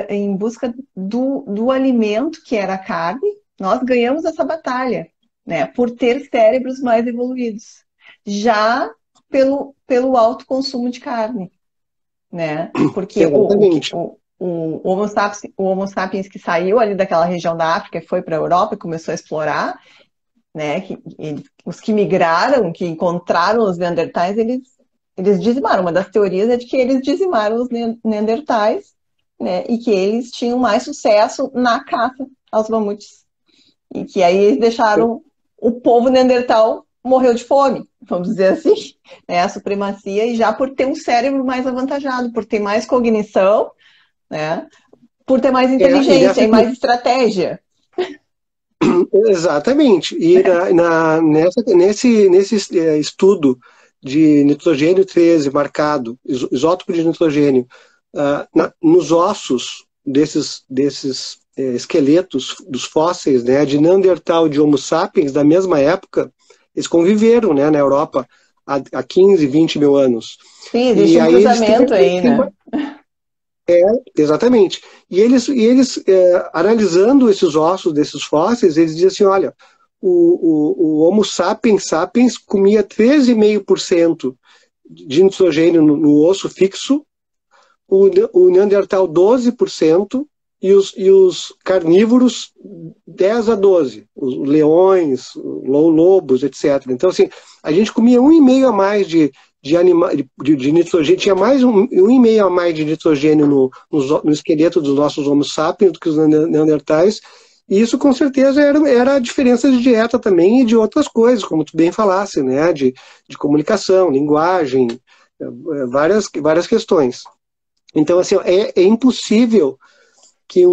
em busca do alimento que era a carne. Nós ganhamos essa batalha, né, por ter cérebros mais evoluídos, já pelo alto consumo de carne, né? Porque o Homo sapiens que saiu ali daquela região da África e foi para a Europa e começou a explorar, né? Os que migraram, que encontraram os neandertais, eles dizimaram. Uma das teorias é de que eles dizimaram os neandertais, né? E que eles tinham mais sucesso na caça aos mamutes. E que aí eles deixaram o povo neandertal morreu de fome, vamos dizer assim, né? A supremacia, e já por ter um cérebro mais avantajado, por ter mais cognição, né? Por ter mais inteligência e mais estratégia. Exatamente. E nesse estudo de nitrogênio 13 marcado, isótopo de nitrogênio, nos ossos desses esqueletos dos fósseis, né, de Neandertal e de Homo sapiens, da mesma época, eles conviveram, né, na Europa há 15, 20 mil anos. Sim, existe um cruzamento aí, né? Exatamente. E eles analisando esses ossos desses fósseis, eles dizem assim, olha, o Homo sapiens sapiens comia 13,5% de nitrogênio no osso fixo, o Neandertal 12%, e os carnívoros 10 a 12%, os leões, lobos, etc. Então, assim, a gente comia 1,5 a mais de nitrogênio, tinha mais 1,5 a mais de nitrogênio no esqueleto dos nossos Homo sapiens do que os neandertais, e isso com certeza era a diferença de dieta também e de outras coisas, como tu bem falasse, né, de comunicação, linguagem, várias questões. Então, assim, é impossível que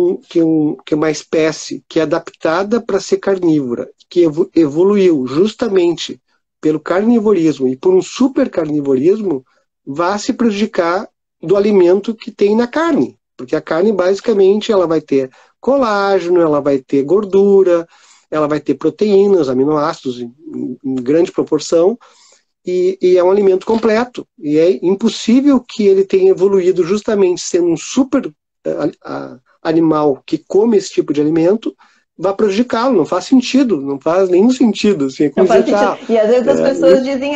uma espécie que é adaptada para ser carnívora, que evoluiu justamente pelo carnivorismo e por um supercarnivorismo, vá se prejudicar do alimento que tem na carne. Porque a carne, basicamente, ela vai ter colágeno, ela vai ter gordura, ela vai ter proteínas, aminoácidos em grande proporção, e é um alimento completo. E é impossível que ele tenha evoluído justamente sendo um super animal que come esse tipo de alimento, vai prejudicá-lo, não faz sentido, não faz nenhum sentido. Assim, não faz sentido. E às vezes as pessoas dizem,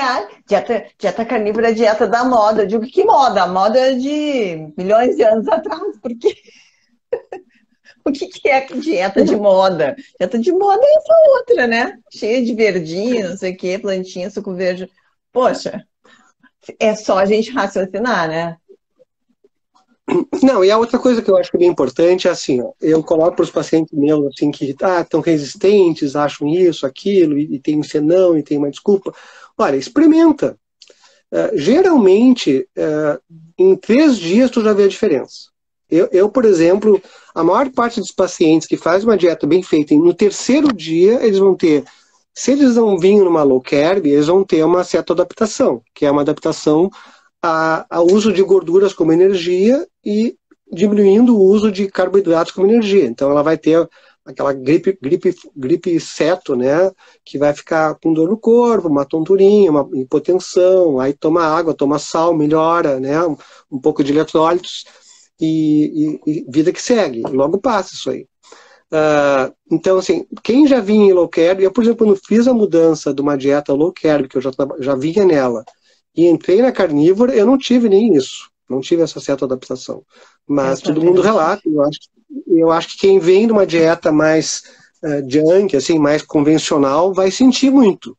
dieta carnívora é dieta da moda. Eu digo, que moda? A moda é de milhões de anos atrás, porque o que é dieta de moda? Dieta de moda é essa outra, né? Cheia de verdinho, não sei o quê, plantinha, suco verde. Poxa, é só a gente raciocinar, né? Não, e a outra coisa que eu acho que é bem importante é assim, ó, eu coloco para os pacientes meus assim, que estão resistentes, acham isso, aquilo, e tem um senão, e tem uma desculpa. Olha, experimenta. Geralmente, em 3 dias tu já vê a diferença. Eu, por exemplo, a maior parte dos pacientes que faz uma dieta bem feita, no 3º dia eles vão ter, se eles não vinham numa low carb, eles vão ter uma certa adaptação, que é uma adaptação ao uso de gorduras como energia e diminuindo o uso de carboidratos como energia. Então ela vai ter aquela gripe ceto, né, que vai ficar com dor no corpo, uma tonturinha, uma hipotensão, aí toma água, toma sal, melhora, né, um pouco de eletrólitos e vida que segue. Logo passa isso aí. Então, assim, quem já vinha em low carb, eu, por exemplo, quando fiz a mudança de uma dieta low carb, que eu já vinha nela, e entrei na carnívora, eu não tive nem isso. Não tive essa certa adaptação. Mas todo mundo relata. Eu acho que quem vem de uma dieta mais junk, assim, mais convencional, vai sentir muito.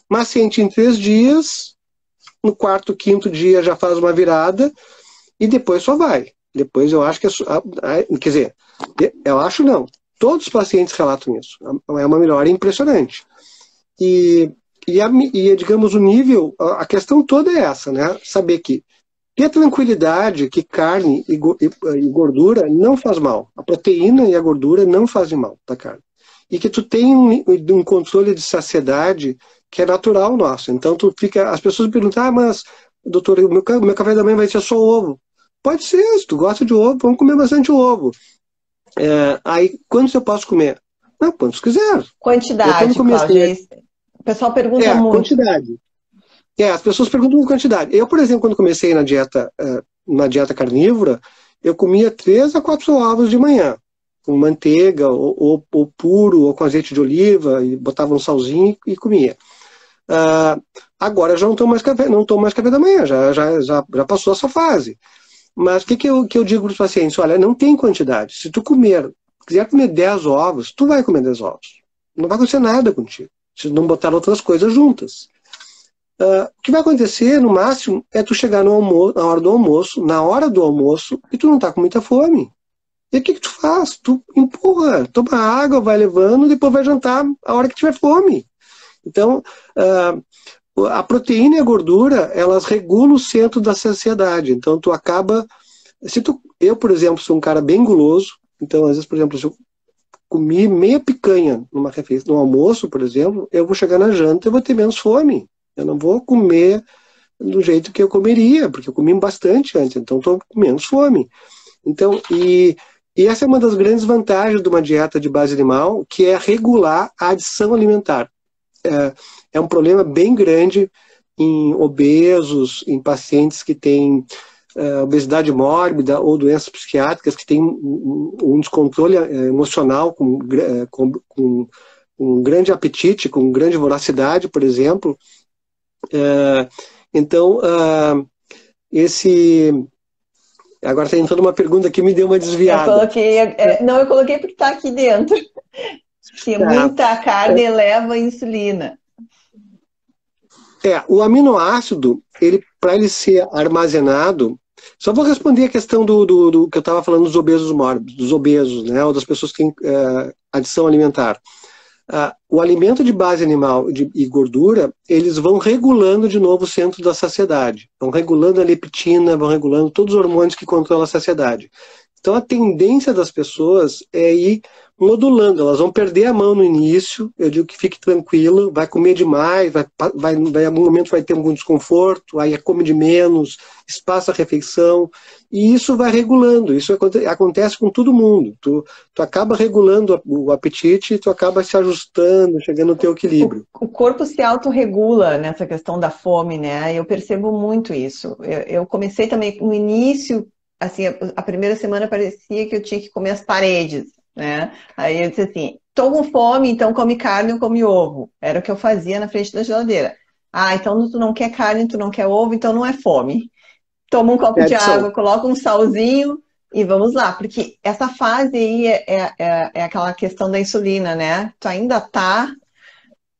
Mas sente em 3 dias, no 4º, 5º dia já faz uma virada, e depois só vai. Depois eu acho que... quer dizer, eu acho não. Todos os pacientes relatam isso. É uma melhora impressionante. E digamos, o nível, a questão toda é essa, né? Saber que ter tranquilidade que carne e gordura não faz mal. A proteína e a gordura não fazem mal da carne. E que tu tem um controle de saciedade que é natural nosso. Então tu fica, as pessoas perguntam, mas doutor, o meu café da manhã vai ser só ovo. Pode ser, se tu gosta de ovo, vamos comer bastante ovo. Aí, quantos eu posso comer? Não, quantos quiser. Quantidade, Cláudia. O pessoal pergunta muito. Quantidade. As pessoas perguntam quantidade. Eu, por exemplo, quando comecei na dieta carnívora, eu comia 3 a 4 ovos de manhã, com manteiga, ou puro, ou com azeite de oliva, e botava um salzinho e comia. Agora já não tomo mais café da manhã, já passou essa fase. Mas o que eu digo para os pacientes? Olha, não tem quantidade. Se tu quiser comer 10 ovos, tu vai comer 10 ovos. Não vai acontecer nada contigo, se não botar outras coisas juntas. O que vai acontecer, no máximo, é tu chegar na hora do almoço, e tu não tá com muita fome. E o que tu faz? Tu empurra, toma água, vai levando, depois vai jantar a hora que tiver fome. Então, a proteína e a gordura, elas regulam o centro da saciedade. Então, tu acaba... Eu, por exemplo, sou um cara bem guloso. Então, às vezes, por exemplo, se eu comi meia picanha numa refeição, no almoço, por exemplo, eu vou chegar na janta e vou ter menos fome. Eu não vou comer do jeito que eu comeria, porque eu comi bastante antes, então estou com menos fome. Então, e essa é uma das grandes vantagens de uma dieta de base animal, que é regular a adição alimentar. É um problema bem grande em obesos, em pacientes que têm obesidade mórbida ou doenças psiquiátricas, que têm um descontrole emocional com um grande apetite, com grande voracidade, por exemplo. Então, agora está entrando uma pergunta que me deu uma desviada. Eu coloquei porque está aqui dentro. Que muita carne eleva a insulina. O aminoácido, para ele ser armazenado, só vou responder a questão do que eu estava falando dos obesos mórbidos, dos obesos, né, ou das pessoas que têm adição alimentar. O alimento de base animal e gordura, eles vão regulando de novo o centro da saciedade. Vão regulando a leptina, vão regulando todos os hormônios que controlam a saciedade. Então a tendência das pessoas é ir modulando. Elas vão perder a mão no início, eu digo que fique tranquilo, vai comer demais, em algum momento vai ter algum desconforto, aí come de menos, espaça a refeição, e isso vai regulando. Isso acontece com todo mundo. Tu acaba regulando o apetite e tu acaba se ajustando, chegando no teu equilíbrio. O corpo se autorregula nessa questão da fome, né? Eu percebo muito isso. Eu comecei também no início, assim, a primeira semana parecia que eu tinha que comer as paredes, né? Aí eu disse assim, tô com fome, então come carne ou come ovo. Era o que eu fazia na frente da geladeira. Então tu não quer carne, tu não quer ovo, então não é fome. Toma um copo de água, coloca um salzinho e vamos lá. Porque essa fase aí é aquela questão da insulina, né? Tu ainda tá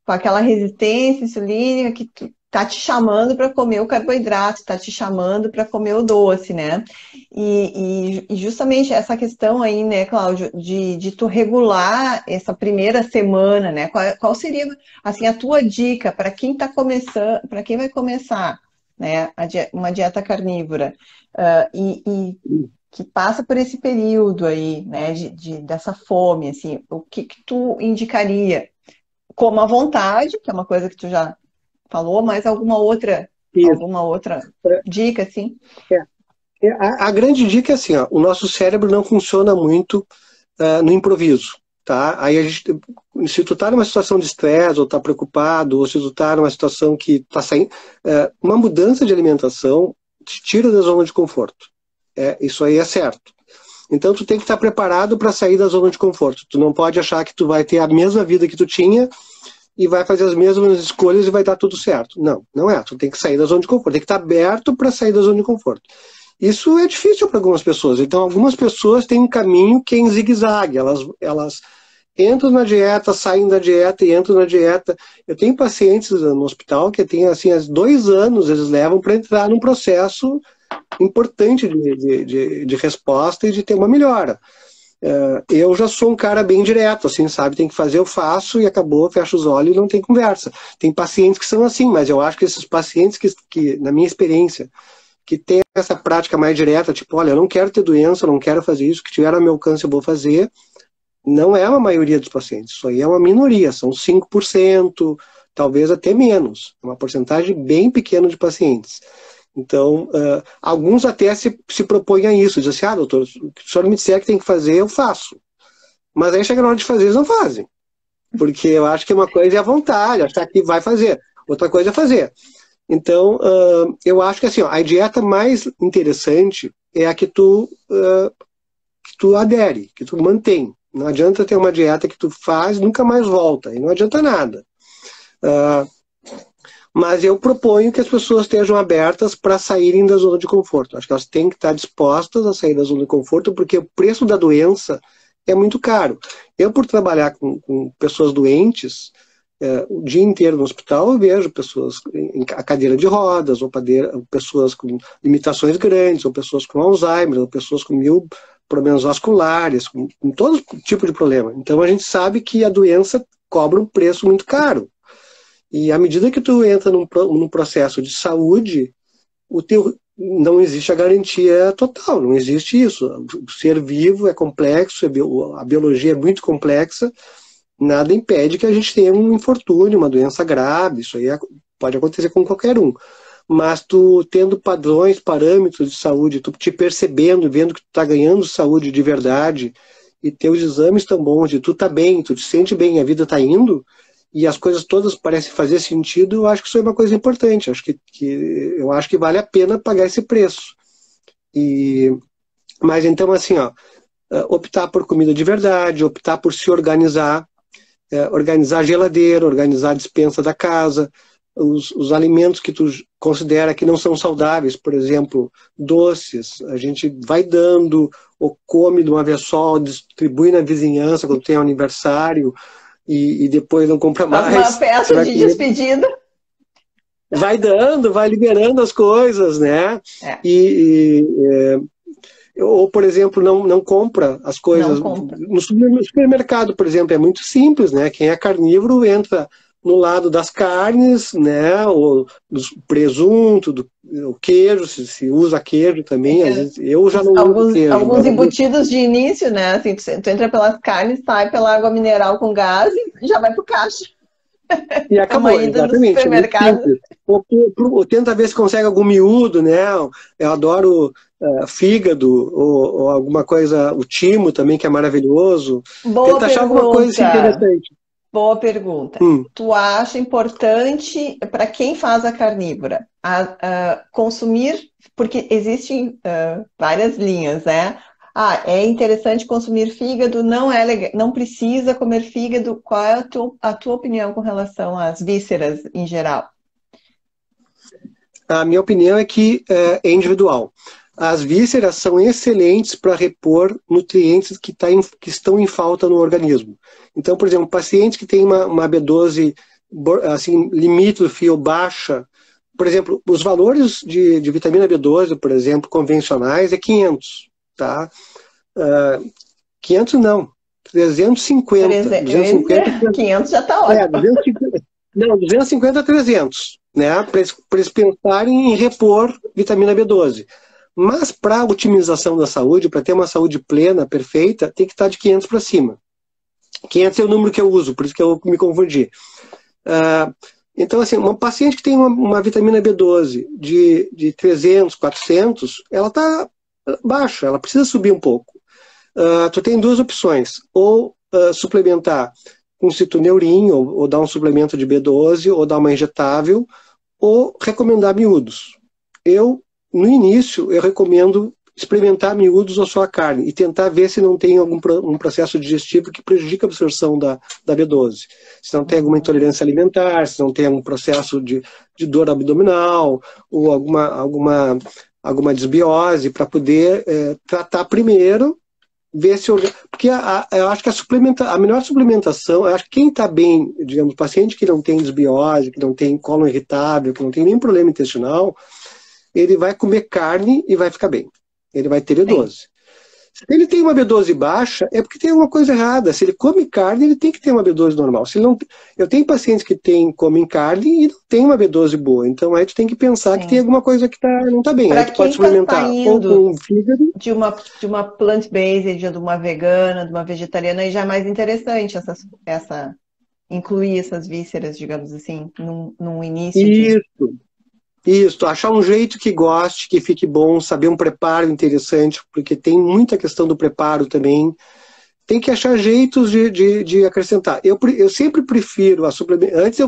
com aquela resistência insulínica que tu tá te chamando para comer o carboidrato, tá te chamando para comer o doce, né? E justamente essa questão aí, né, Cláudio, de tu regular essa primeira semana, né? Qual seria, assim, a tua dica para quem tá começando, para quem vai começar, né, uma dieta carnívora que passa por esse período aí, né, dessa fome, assim, o que tu indicaria? Coma à vontade, que é uma coisa que tu já falou, mas alguma outra dica, assim? A grande dica é assim, ó, o nosso cérebro não funciona muito no improviso, tá? Aí se tu tá numa situação de estresse, ou tá preocupado, ou se tu tá numa situação que tá saindo, uma mudança de alimentação te tira da zona de conforto. Isso aí é certo. Então tu tem que estar preparado para sair da zona de conforto. Tu não pode achar que tu vai ter a mesma vida que tu tinha e vai fazer as mesmas escolhas e vai dar tudo certo. Não, não é. Tu tem que sair da zona de conforto. Tem que estar aberto para sair da zona de conforto. Isso é difícil para algumas pessoas. Então, algumas pessoas têm um caminho que é em zigue-zague. Elas entram na dieta, saem da dieta e entram na dieta. Eu tenho pacientes no hospital que têm, assim, 2 anos eles levam para entrar num processo importante de resposta e de ter uma melhora. Eu já sou um cara bem direto, assim, sabe? Tem que fazer, eu faço e acabou, fecho os olhos e não tem conversa. Tem pacientes que são assim, mas eu acho que esses pacientes que na minha experiência, que tem essa prática mais direta, tipo, olha, eu não quero ter doença, eu não quero fazer isso, que tiver ao meu alcance eu vou fazer, não é a maioria dos pacientes. Isso aí é uma minoria, são 5%, talvez até menos. É uma porcentagem bem pequena de pacientes. Então, alguns até se propõem a isso, dizem assim, doutor, o que o senhor me disser que tem que fazer, eu faço. Mas aí chega na hora de fazer, eles não fazem. Porque eu acho que uma coisa é a vontade, achar que vai fazer. Outra coisa é fazer. Então, eu acho que assim, a dieta mais interessante é a que tu adere, que tu mantém. Não adianta ter uma dieta que tu faz e nunca mais volta. E não adianta nada. Mas eu proponho que as pessoas estejam abertas para saírem da zona de conforto. Acho que elas têm que estar dispostas a sair da zona de conforto, porque o preço da doença é muito caro. Eu, por trabalhar com pessoas doentes, o dia inteiro no hospital, eu vejo pessoas em cadeira de rodas, ou pessoas com limitações grandes, ou pessoas com Alzheimer, ou pessoas com 1000 problemas vasculares, com todo tipo de problema. Então a gente sabe que a doença cobra um preço muito caro. E à medida que tu entra num processo de saúde, não existe a garantia total, não existe isso. O ser vivo é complexo, a biologia é muito complexa, nada impede que a gente tenha um infortúnio, uma doença grave, isso aí pode acontecer com qualquer um. Mas tu tendo padrões, parâmetros de saúde, tu te percebendo, vendo que tu tá ganhando saúde de verdade, e teus exames estão bons, e tu tá bem, tu te sente bem, a vida tá indo, e as coisas todas parecem fazer sentido, eu acho que isso é uma coisa importante. Eu acho que vale a pena pagar esse preço. Mas então, assim, optar por comida de verdade, optar por se organizar, organizar a geladeira, organizar a despensa da casa, os alimentos que tu considera que não são saudáveis, por exemplo, doces, a gente vai dando, ou come de uma vez só, ou distribui na vizinhança quando tem aniversário, e depois não compra mais. Uma festa de despedida. Vai dando, vai liberando as coisas, né? Ou, por exemplo, não compra as coisas. No supermercado, por exemplo, é muito simples, né? Quem é carnívoro entra no lado das carnes, né? Ou do presunto, o queijo, se usa queijo também. Às vezes, eu já não uso queijo. Alguns embutidos de início, né? Assim, tu entra pelas carnes, sai pela água mineral com gás e já vai pro caixa. E acabou, exatamente. Supermercado. Ou tenta ver se consegue algum miúdo, né? Eu adoro fígado, ou alguma coisa, o timo também, que é maravilhoso. Tenta achar alguma coisa assim, interessante. Boa pergunta. Tu acha importante, para quem faz a carnívora, consumir, porque existem várias linhas, né? É interessante consumir fígado, não é legal, não precisa comer fígado. Qual é a tua opinião com relação às vísceras em geral? A minha opinião é que é individual. As vísceras são excelentes para repor nutrientes que estão em falta no organismo. Então, por exemplo, pacientes que têm uma B12 assim, limítrofe ou baixa, por exemplo, os valores de vitamina B12, por exemplo, convencionais, é 500, tá? 500 não, 350. 500 já está ótimo. 250 a 300, né? Para eles pensarem em repor vitamina B12. Mas para a otimização da saúde, para ter uma saúde plena, perfeita, tem que estar de 500 para cima. 500 é o número que eu uso, por isso que eu me confundi. Então, assim, uma paciente que tem uma vitamina B12 de 300, 400, ela está baixa, ela precisa subir um pouco. Tu tem duas opções, ou suplementar com citoneurin, ou dar um suplemento de B12, ou dar uma injetável, ou recomendar miúdos. No início, eu recomendo experimentar miúdos ou só a carne e tentar ver se não tem um processo digestivo que prejudica a absorção da B12. Se não tem alguma intolerância alimentar, se não tem algum processo de dor abdominal ou alguma desbiose, para poder tratar primeiro, ver se... Porque eu acho que a melhor suplementação, eu acho que quem está bem, digamos, paciente que não tem desbiose, que não tem cólon irritável, que não tem nenhum problema intestinal, ele vai comer carne e vai ficar bem. Ele vai ter B12. Sim. Se ele tem uma B12 baixa, é porque tem alguma coisa errada. Se ele come carne, ele tem que ter uma B12 normal. Se ele não... Eu tenho pacientes que comem carne e não tem uma B12 boa. Então aí tu tem que pensar que tem alguma coisa que não está bem. Pra aí tu pode suplementar ou com fígado. De uma plant-based, de uma vegana, de uma vegetariana, aí já é mais interessante incluir essas vísceras, digamos assim, num início. Isso, achar um jeito que goste, que fique bom, saber um preparo interessante, porque tem muita questão do preparo também. Tem que achar jeitos de acrescentar. Eu sempre prefiro a suplementação. Antes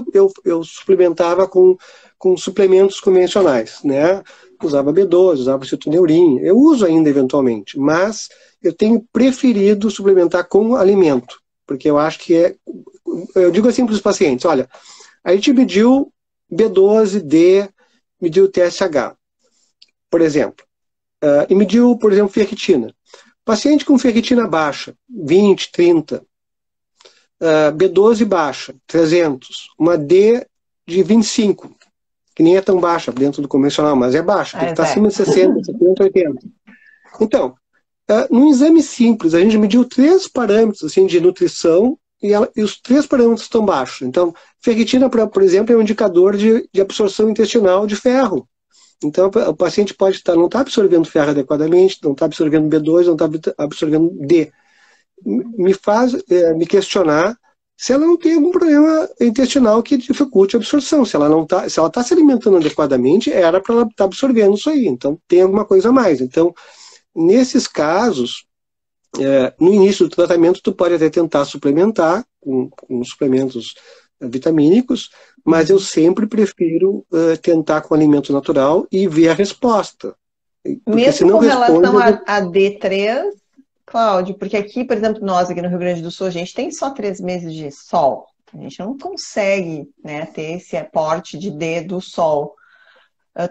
eu suplementava com suplementos convencionais, né? Usava B12, usava citoneurin. Eu uso ainda eventualmente, mas eu tenho preferido suplementar com alimento, porque eu acho que eu digo assim para os pacientes, olha, a gente mediu B12, D, mediu o TSH, por exemplo, e mediu, por exemplo, ferritina. Paciente com ferritina baixa, 20, 30, B12 baixa, 300, uma D de 25, que nem é tão baixa dentro do convencional, mas é baixa, tem que estar acima de 60, 70, 80. Então, num exame simples, a gente mediu 3 parâmetros assim, de nutrição e os 3 parâmetros estão baixos. Então, ferritina, por exemplo, é um indicador de absorção intestinal de ferro. Então, o paciente pode não estar absorvendo ferro adequadamente, não está absorvendo B2, não está absorvendo D. Me faz me questionar se ela não tem algum problema intestinal que dificulte a absorção. Se ela está se alimentando adequadamente, era para ela estar absorvendo isso aí. Então, tem alguma coisa a mais. Então, nesses casos, no início do tratamento, tu pode até tentar suplementar com suplementos vitamínicos, mas eu sempre prefiro tentar com alimento natural e ver a resposta. Mesmo com relação a D3, Cláudio, porque aqui, por exemplo, nós aqui no Rio Grande do Sul, a gente tem só 3 meses de sol. A gente não consegue, né, ter esse aporte de D do sol.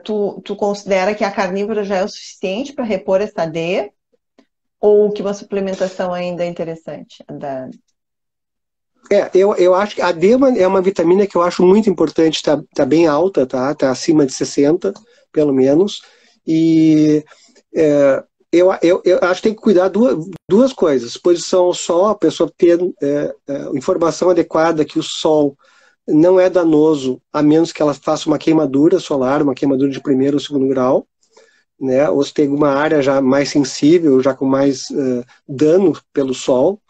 Tu considera que a carnívora já é o suficiente para repor essa D? Ou que uma suplementação ainda é interessante? Eu acho que a D é uma vitamina que eu acho muito importante, tá bem alta, tá acima de 60, pelo menos, e eu acho que tem que cuidar duas coisas: exposição ao sol, a pessoa ter informação adequada que o sol não é danoso, a menos que ela faça uma queimadura solar, uma queimadura de 1º ou 2º grau, né, ou se tem uma área já mais sensível, já com mais dano pelo sol.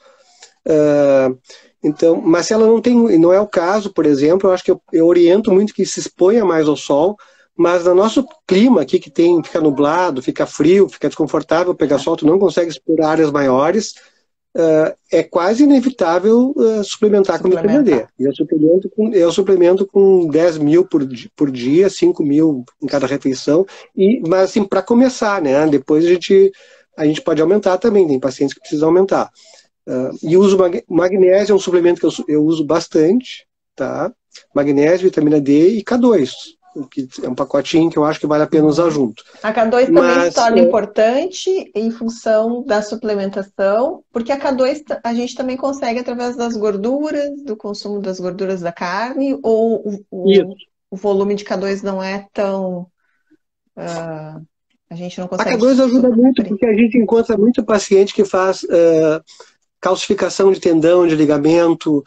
Então, mas se ela não é o caso, por exemplo, eu acho que eu oriento muito que se exponha mais ao sol, mas no nosso clima aqui, que fica nublado, fica frio, fica desconfortável pegar sol, tu não consegue expor áreas maiores, é quase inevitável suplementar com vitamina D. E eu suplemento com 10 mil por dia, 5 mil em cada refeição, mas assim, para começar, né? Depois a gente pode aumentar também, tem pacientes que precisam aumentar. E uso magnésio, é um suplemento que eu uso bastante, tá? Magnésio, vitamina D e K2, que é um pacotinho que eu acho que vale a pena usar junto. A K2 também se torna importante em função da suplementação, porque a K2 a gente também consegue através das gorduras, do consumo das gorduras da carne, ou o volume de K2 não é tão... a gente não consegue... A K2 ajuda muito, porque a gente encontra muito paciente que faz... calcificação de tendão, de ligamento,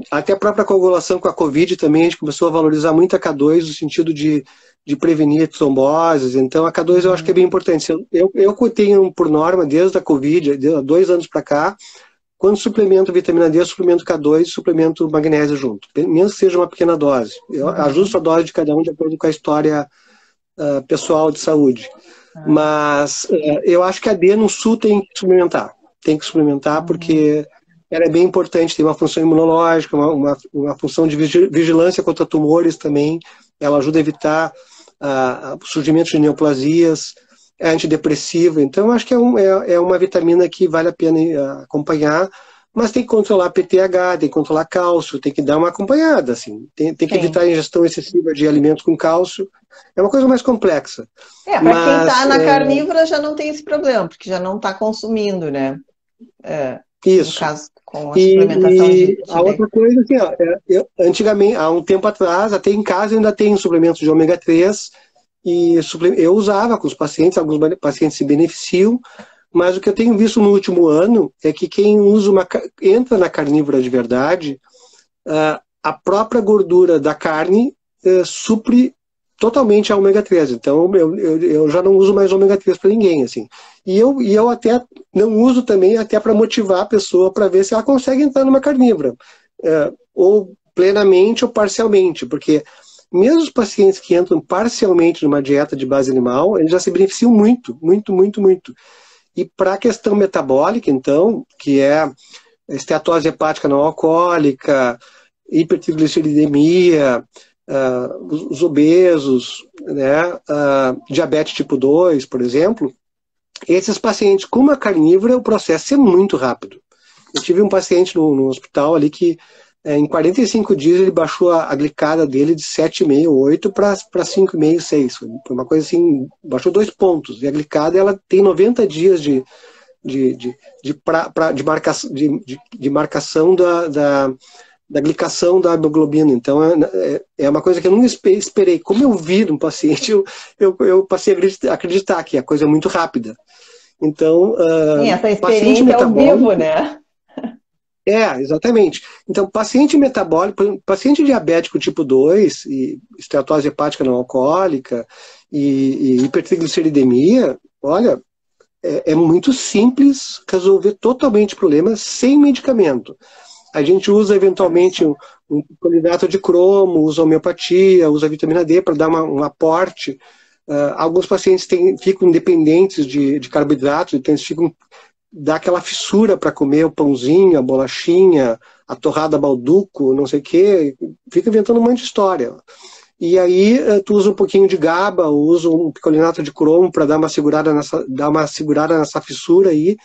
até a própria coagulação com a Covid também, a gente começou a valorizar muito a K2 no sentido de prevenir tromboses. Então a K2 eu acho que é bem importante. Eu tenho por norma, desde a Covid, há 2 anos para cá, quando suplemento vitamina D, eu suplemento K2 e suplemento magnésio junto, mesmo que seja uma pequena dose. Eu ajusto a dose de cada um de acordo com a história pessoal de saúde. Mas eu acho que a D no sul tem que suplementar porque ela é bem importante, tem uma função imunológica, uma função de vigilância contra tumores também, ela ajuda a evitar o surgimento de neoplasias, é antidepressiva, então eu acho que é uma vitamina que vale a pena acompanhar, mas tem que controlar PTH, tem que controlar cálcio, tem que dar uma acompanhada, assim. Tem que evitar a ingestão excessiva de alimentos com cálcio. É uma coisa mais complexa. Para quem está na carnívora já não tem esse problema, porque já não está consumindo, né? Isso. No caso, com a suplementação de a outra coisa, assim, antigamente, há um tempo atrás, até em casa eu ainda tenho suplementos de ômega 3, e eu usava com os pacientes, alguns pacientes se beneficiam, mas o que eu tenho visto no último ano é que quem entra na carnívora de verdade, a própria gordura da carne supre totalmente a ômega 3. Então eu já não uso mais ômega 3 para ninguém, assim. E eu até não uso também até para motivar a pessoa para ver se ela consegue entrar numa carnívora, ou plenamente ou parcialmente, porque mesmo os pacientes que entram parcialmente numa dieta de base animal, eles já se beneficiam muito, muito, muito, muito. E para a questão metabólica, então, que é esteatose hepática não alcoólica, hipertrigliceridemia, os obesos, né, diabetes tipo 2, por exemplo, esses pacientes com uma carnívora, o processo é muito rápido. Eu tive um paciente no hospital ali que em 45 dias ele baixou a glicada dele de 7,5, 8 para 5,5, 6. Foi uma coisa assim, baixou 2 pontos. E a glicada ela tem 90 dias de marcação da glicação da hemoglobina. Então é uma coisa que eu não esperei. Como eu vi no paciente, eu passei a acreditar que a coisa é muito rápida. Então, essa experiência ao vivo, né? Exatamente. Então, paciente metabólico, paciente diabético tipo 2, e esteatose hepática não alcoólica, e hipertrigliceridemia, olha, é muito simples resolver totalmente o problema sem medicamento. A gente usa eventualmente um polidrato de cromo, usa homeopatia, usa vitamina D para dar um aporte. Alguns pacientes ficam dependentes de carboidratos, então eles dá aquela fissura para comer o pãozinho, a bolachinha, a torrada balduco, não sei o quê, fica inventando um monte de história. E aí tu usa um pouquinho de GABA, usa um picolinato de cromo para dar uma segurada nessa fissura aí,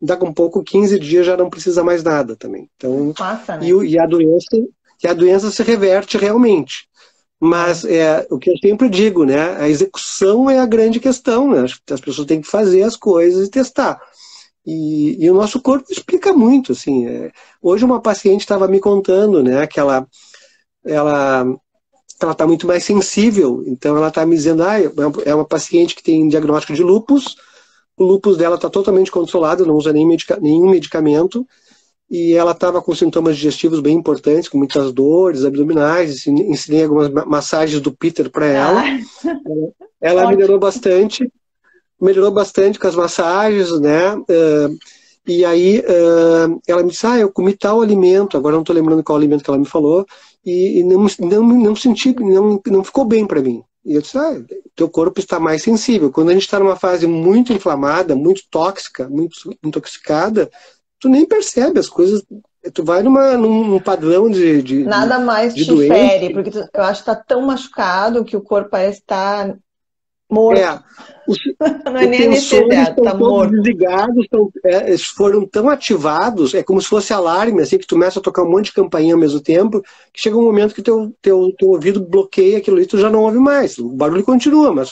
daqui a um pouco, 15 dias já não precisa mais nada também. Então, Passa, né? e a doença se reverte realmente. Mas o que eu sempre digo, né? A execução é a grande questão, né? As pessoas têm que fazer as coisas e testar. E o nosso corpo explica muito, assim. Hoje uma paciente estava me contando, né, que ela está muito mais sensível, então ela está me dizendo, é uma paciente que tem diagnóstico de lúpus, o lúpus dela está totalmente controlado, não usa nenhum medicamento, e ela estava com sintomas digestivos bem importantes, com muitas dores abdominais, ensinei algumas massagens do Peter para ela, ela melhorou bastante com as massagens, né? E aí ela me disse, eu comi tal alimento, agora não estou lembrando qual alimento que ela me falou, e não senti, não ficou bem para mim. E eu disse, teu corpo está mais sensível. Quando a gente está numa fase muito inflamada, muito tóxica, muito intoxicada, tu nem percebe as coisas, tu vai num padrão de Nada mais de te doença. fere, porque eu acho que está tão machucado que o corpo parece estar morto. Não é nem anestesiado, estão tá todos morto. desligados, eles foram tão ativados, é como se fosse alarme, assim, que tu começa a tocar um monte de campainha ao mesmo tempo, que chega um momento que teu ouvido bloqueia aquilo ali, tu já não ouve mais. O barulho continua, mas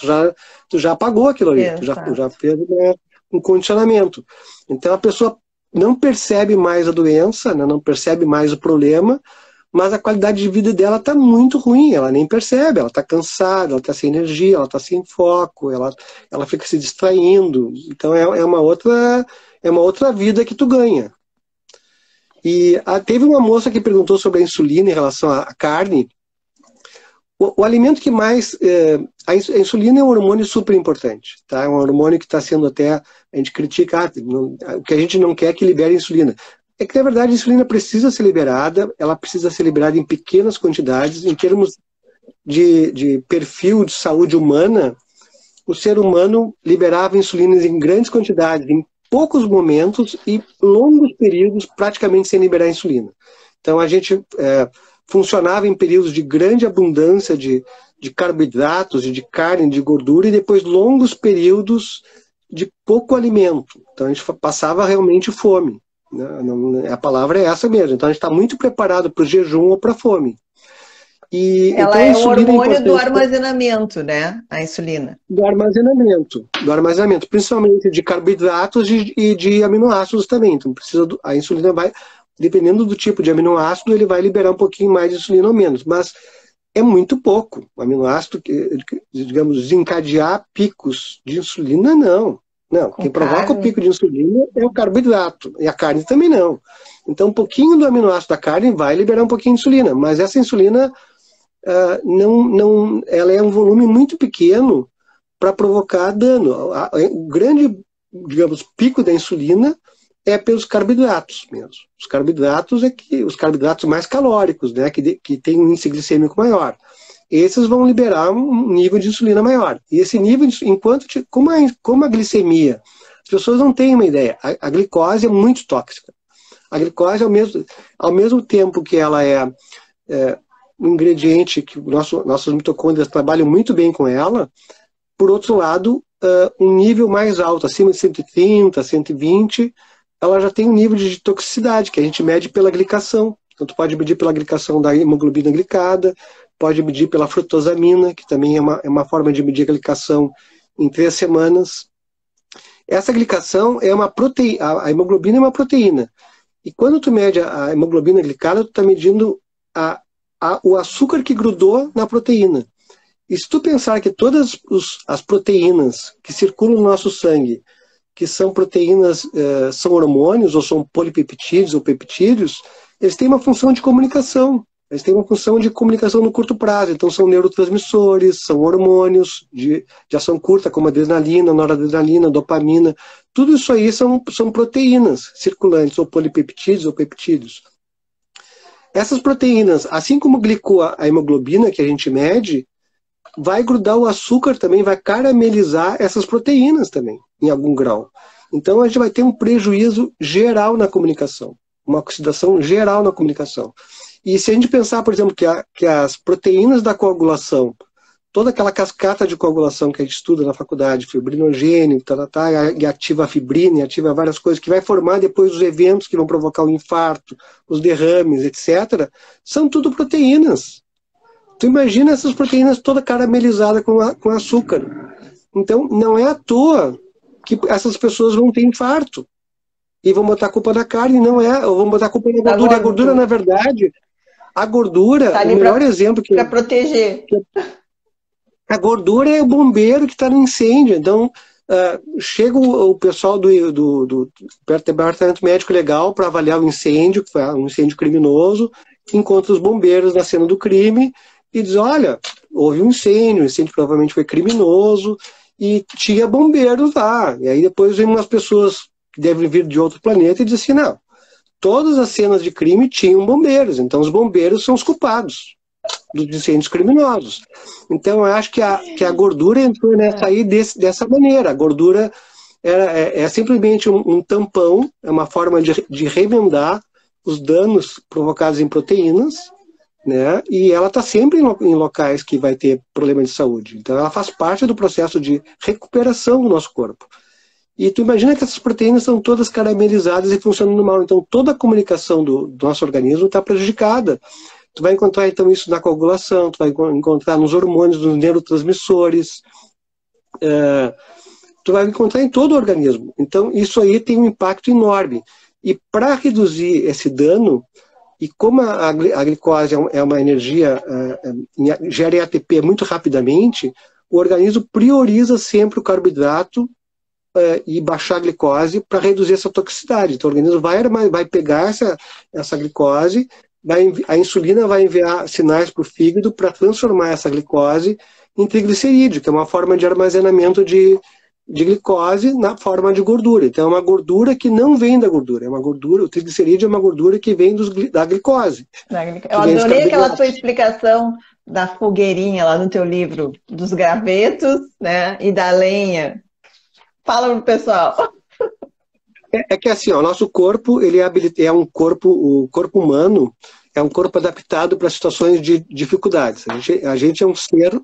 tu já apagou aquilo ali, tu já fez um condicionamento. Então a pessoa não percebe mais a doença, né, não percebe mais o problema, mas a qualidade de vida dela está muito ruim, ela nem percebe, ela está cansada, ela está sem energia, ela está sem foco, ela fica se distraindo. Então é uma outra vida que tu ganha. E teve uma moça que perguntou sobre a insulina em relação à carne. O alimento que mais... a insulina é um hormônio super importante, tá? É um hormônio que está sendo até... A gente critica, o que a gente não quer é que libere insulina. É que, na verdade, a insulina precisa ser liberada, ela precisa ser liberada em pequenas quantidades. Em termos de perfil de saúde humana, o ser humano liberava insulinas em grandes quantidades, em poucos momentos e longos períodos, praticamente sem liberar insulina. Então, a gente funcionava em períodos de grande abundância de carboidratos, de carne, de gordura, e depois longos períodos de pouco alimento. Então, a gente passava realmente fome. A palavra é essa mesmo. Então a gente está muito preparado para o jejum ou para a fome. Ela é um hormônio do armazenamento, né? A insulina. Do armazenamento, principalmente de carboidratos e de aminoácidos também. Então a insulina vai, dependendo do tipo de aminoácido, ele vai liberar um pouquinho mais de insulina ou menos, mas é muito pouco. O aminoácido, digamos, desencadear picos de insulina, não. Não, quem provoca o pico de insulina é o carboidrato, e a carne também não. Então, um pouquinho do aminoácido da carne vai liberar um pouquinho de insulina, mas essa insulina, ela é um volume muito pequeno para provocar dano. O grande, digamos, pico da insulina é pelos carboidratos mesmo. Os carboidratos mais calóricos, né, que tem um índice glicêmico maior. Esses vão liberar um nível de insulina maior. E esse nível, como a glicemia, as pessoas não têm uma ideia. A glicose é muito tóxica. A glicose, ao mesmo tempo que ela é um ingrediente que nossas mitocôndrias trabalham muito bem com ela, por outro lado, um nível mais alto, acima de 130, 120, ela já tem um nível de toxicidade, que a gente mede pela glicação. Então, tu pode medir pela glicação da hemoglobina glicada, pode medir pela frutosamina, que também é uma forma de medir a glicação em 3 semanas. Essa glicação é uma proteína, a hemoglobina é uma proteína. E quando tu mede a hemoglobina glicada, tu está medindo o açúcar que grudou na proteína. E se tu pensar que todas as proteínas que circulam no nosso sangue, que são proteínas, são hormônios, ou são polipeptídeos ou peptídeos, eles têm uma função de comunicação. Eles têm uma função de comunicação no curto prazo. Então, são neurotransmissores, são hormônios de ação curta, como adrenalina, noradrenalina, dopamina. Tudo isso aí são proteínas circulantes, ou polipeptídeos ou peptídeos. Essas proteínas, assim como a hemoglobina que a gente mede, vai grudar o açúcar também, vai caramelizar essas proteínas também, em algum grau. Então, a gente vai ter um prejuízo geral na comunicação, uma oxidação geral na comunicação. E se a gente pensar, por exemplo, que as proteínas da coagulação, toda aquela cascata de coagulação que a gente estuda na faculdade, fibrinogênio, e ativa a fibrina, e ativa várias coisas, que vai formar depois os eventos que vão provocar o infarto, os derrames, etc., são tudo proteínas. Tu imagina essas proteínas toda caramelizadas com açúcar. Então, não é à toa que essas pessoas vão ter infarto. E vão botar a culpa na carne, não é, ou vão botar a culpa na gordura. A gordura, na verdade, a gordura, tá, o melhor exemplo que... Para proteger. A gordura é o bombeiro que está no incêndio. Então, chega o pessoal do departamento médico legal para avaliar o incêndio, que foi um incêndio criminoso, encontra os bombeiros na cena do crime e diz, olha, houve um incêndio, o incêndio provavelmente foi criminoso, e tinha bombeiros lá. E aí depois vem umas pessoas que devem vir de outro planeta e dizem assim, não, todas as cenas de crime tinham bombeiros, então os bombeiros são os culpados dos incêndios criminosos. Então eu acho que a gordura entrou nessa aí dessa maneira. A gordura é simplesmente um tampão, é uma forma de remendar os danos provocados em proteínas, né? E ela está sempre em locais que vai ter problema de saúde. Então ela faz parte do processo de recuperação do nosso corpo. E tu imagina que essas proteínas são todas caramelizadas e funcionando mal. Então toda a comunicação do nosso organismo está prejudicada. Tu vai encontrar então isso na coagulação, tu vai encontrar nos hormônios, nos neurotransmissores, tu vai encontrar em todo o organismo. Então isso aí tem um impacto enorme. E para reduzir esse dano, e como a glicose é uma energia, gera ATP muito rapidamente, o organismo prioriza sempre o carboidrato e baixar a glicose para reduzir essa toxicidade. Então o organismo vai pegar essa glicose, a insulina vai enviar sinais para o fígado para transformar essa glicose em triglicerídeo, que é uma forma de armazenamento de glicose na forma de gordura. Então é uma gordura que não vem da gordura, o triglicerídeo é uma gordura que vem da glicose. Eu adorei aquela tua explicação da fogueirinha lá no teu livro, dos gravetos, né, e da lenha. Fala pro pessoal. É que assim, o nosso corpo, ele é um corpo, o corpo humano é um corpo adaptado para situações de dificuldades. A gente é um ser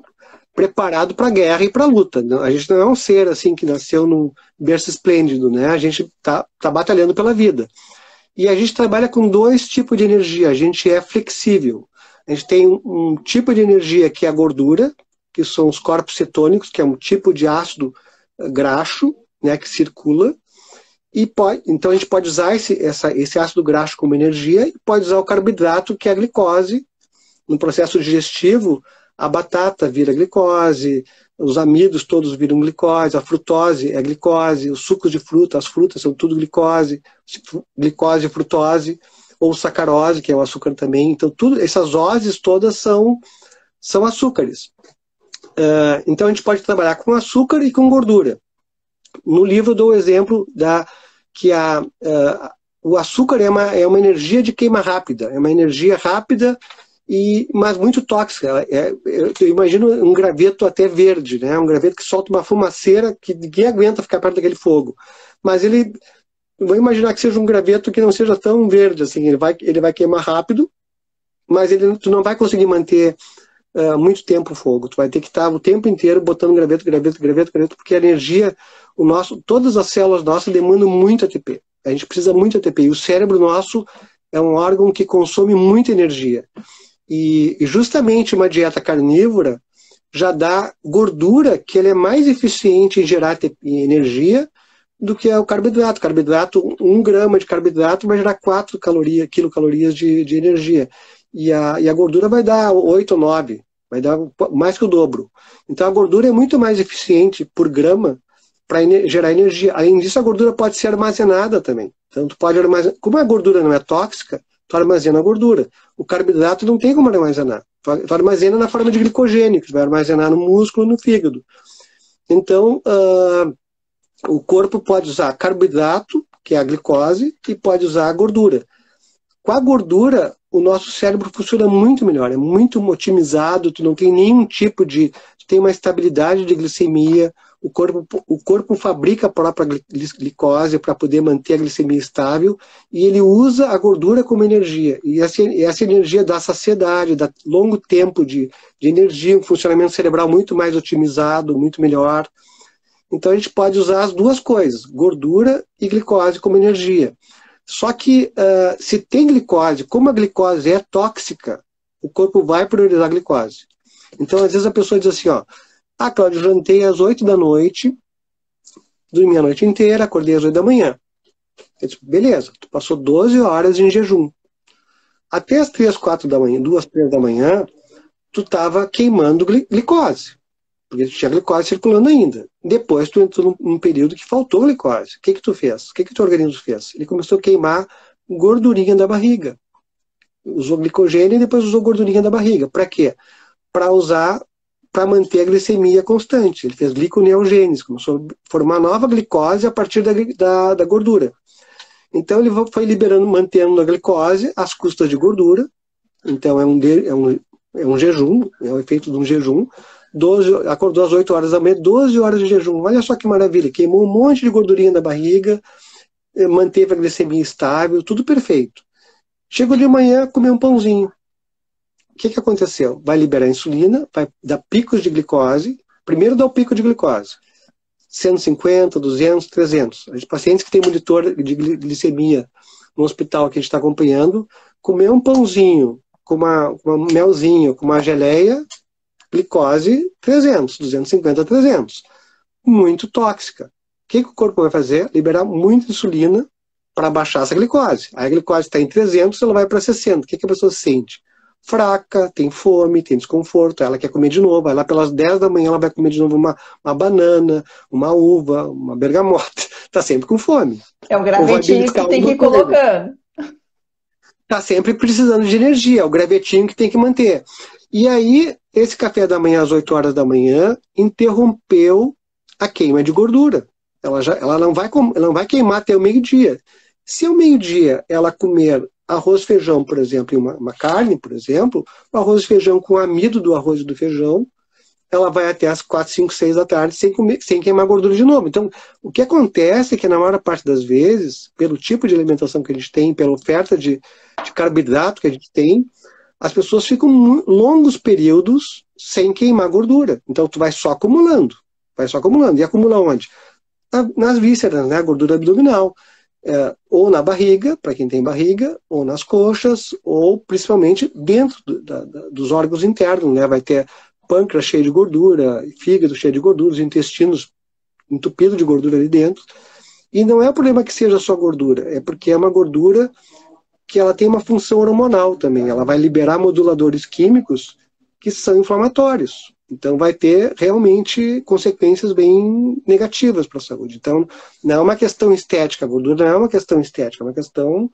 preparado para a guerra e para a luta. A gente não é um ser assim que nasceu num berço esplêndido, né? A gente tá batalhando pela vida. E a gente trabalha com dois tipos de energia. A gente é flexível. A gente tem um tipo de energia que é a gordura, que são os corpos cetônicos, que é um tipo de ácido graxo, né, que circula. Então a gente pode usar esse ácido graxo como energia e pode usar o carboidrato, que é a glicose. No processo digestivo, a batata vira glicose, os amidos todos viram glicose, a frutose é glicose, os sucos de fruta, as frutas são tudo glicose e frutose, ou sacarose, que é o açúcar também. Então essas oses todas são açúcares. Então a gente pode trabalhar com açúcar e com gordura. No livro eu dou o exemplo que o açúcar é uma energia de queima rápida, é uma energia rápida, mas muito tóxica. Eu imagino um graveto até verde, né? Um graveto que solta uma fumaceira que ninguém aguenta ficar perto daquele fogo. Mas vou imaginar que seja um graveto que não seja tão verde, assim, ele vai queimar rápido, mas tu não vai conseguir manter muito tempo o fogo. Tu vai ter que estar o tempo inteiro botando graveto, porque a energia, todas as células nossas demandam muito ATP. A gente precisa muito ATP. E o cérebro nosso é um órgão que consome muita energia. E justamente uma dieta carnívora já dá gordura, que ele é mais eficiente em gerar energia do que o carboidrato. 1 grama de carboidrato vai gerar 4 quilocalorias de energia. E a gordura vai dar 8 ou 9, vai dar mais que o dobro. Então a gordura é muito mais eficiente por grama para gerar energia. Além disso, a gordura pode ser armazenada também. Então, tu pode armazenar. Como a gordura não é tóxica, tu armazena a gordura. O carboidrato não tem como armazenar. Tu armazena na forma de glicogênio, que tu vai armazenar no músculo, no fígado. Então, o corpo pode usar carboidrato, que é a glicose, e pode usar a gordura. Com a gordura, o nosso cérebro funciona muito melhor, é muito otimizado, tu não tem nenhum tipo de... Tu tem uma estabilidade de glicemia, o corpo fabrica a própria glicose para poder manter a glicemia estável, e ele usa a gordura como energia. E essa energia dá saciedade, dá longo tempo de energia, um funcionamento cerebral muito mais otimizado, muito melhor. Então a gente pode usar as duas coisas, gordura e glicose como energia. Só que se tem glicose, como a glicose é tóxica, o corpo vai priorizar a glicose. Então às vezes a pessoa diz assim, ó, Cláudio, eu jantei às 8 da noite, dormi a noite inteira, acordei às 8 da manhã. Eu disse, beleza, tu passou 12 horas em jejum. Até as 3, 4 da manhã, 2, 3 da manhã, tu estava queimando glicose. Porque tu tinha glicose circulando ainda. Depois tu entrou num período que faltou glicose. O que tu fez? O que teu organismo fez? Ele começou a queimar gordurinha da barriga. Usou glicogênio e depois usou gordurinha da barriga. Para quê? Para manter a glicemia constante. Ele fez gliconeogênese, começou a formar nova glicose a partir da gordura. Então ele foi liberando, mantendo a glicose às custas de gordura. Então é um jejum, é o efeito de um jejum. Acordou às 8 horas da manhã, 12 horas de jejum. Olha só que maravilha, queimou um monte de gordurinha da barriga, manteve a glicemia estável, tudo perfeito. Chegou de manhã, comeu um pãozinho. O que aconteceu? Vai liberar insulina, vai dar picos de glicose. Primeiro dá o pico de glicose. 150, 200, 300. Os pacientes que têm monitor de glicemia no hospital que a gente está acompanhando, comer um pãozinho com um melzinho, com uma geleia, glicose 300, 250, 300. Muito tóxica. O que o corpo vai fazer? Liberar muita insulina para baixar essa glicose. Aí a glicose está em 300, ela vai para 60. O que a pessoa sente? Fraca, tem fome, tem desconforto, ela quer comer de novo. Aí lá pelas 10 da manhã ela vai comer de novo uma banana, uma uva, uma bergamota. Está sempre com fome. É o gravetinho que tem que ir colocando. Está sempre precisando de energia, é o gravetinho que tem que manter. E aí, esse café da manhã às 8 horas da manhã interrompeu a queima de gordura. Ela não vai queimar até o meio-dia. Se ao meio-dia ela comer arroz, feijão, por exemplo, e uma carne, por exemplo, o arroz e feijão com amido do arroz e do feijão, ela vai até as 4, 5, 6 da tarde sem queimar gordura de novo. Então, o que acontece é que na maior parte das vezes, pelo tipo de alimentação que a gente tem, pela oferta de carboidrato que a gente tem, as pessoas ficam longos períodos sem queimar gordura. Então, tu vai só acumulando. E acumula onde? Nas vísceras, né? A gordura abdominal. Ou na barriga, para quem tem barriga, ou nas coxas, ou principalmente dentro dos órgãos internos, né? Vai ter pâncreas cheio de gordura, fígado cheio de gordura, os intestinos entupidos de gordura ali dentro. E não é o problema que seja só gordura, é porque é uma gordura que ela tem uma função hormonal também. Ela vai liberar moduladores químicos que são inflamatórios. Então vai ter realmente consequências bem negativas para a saúde. Então não é uma questão estética, a gordura não é uma questão estética, é uma questão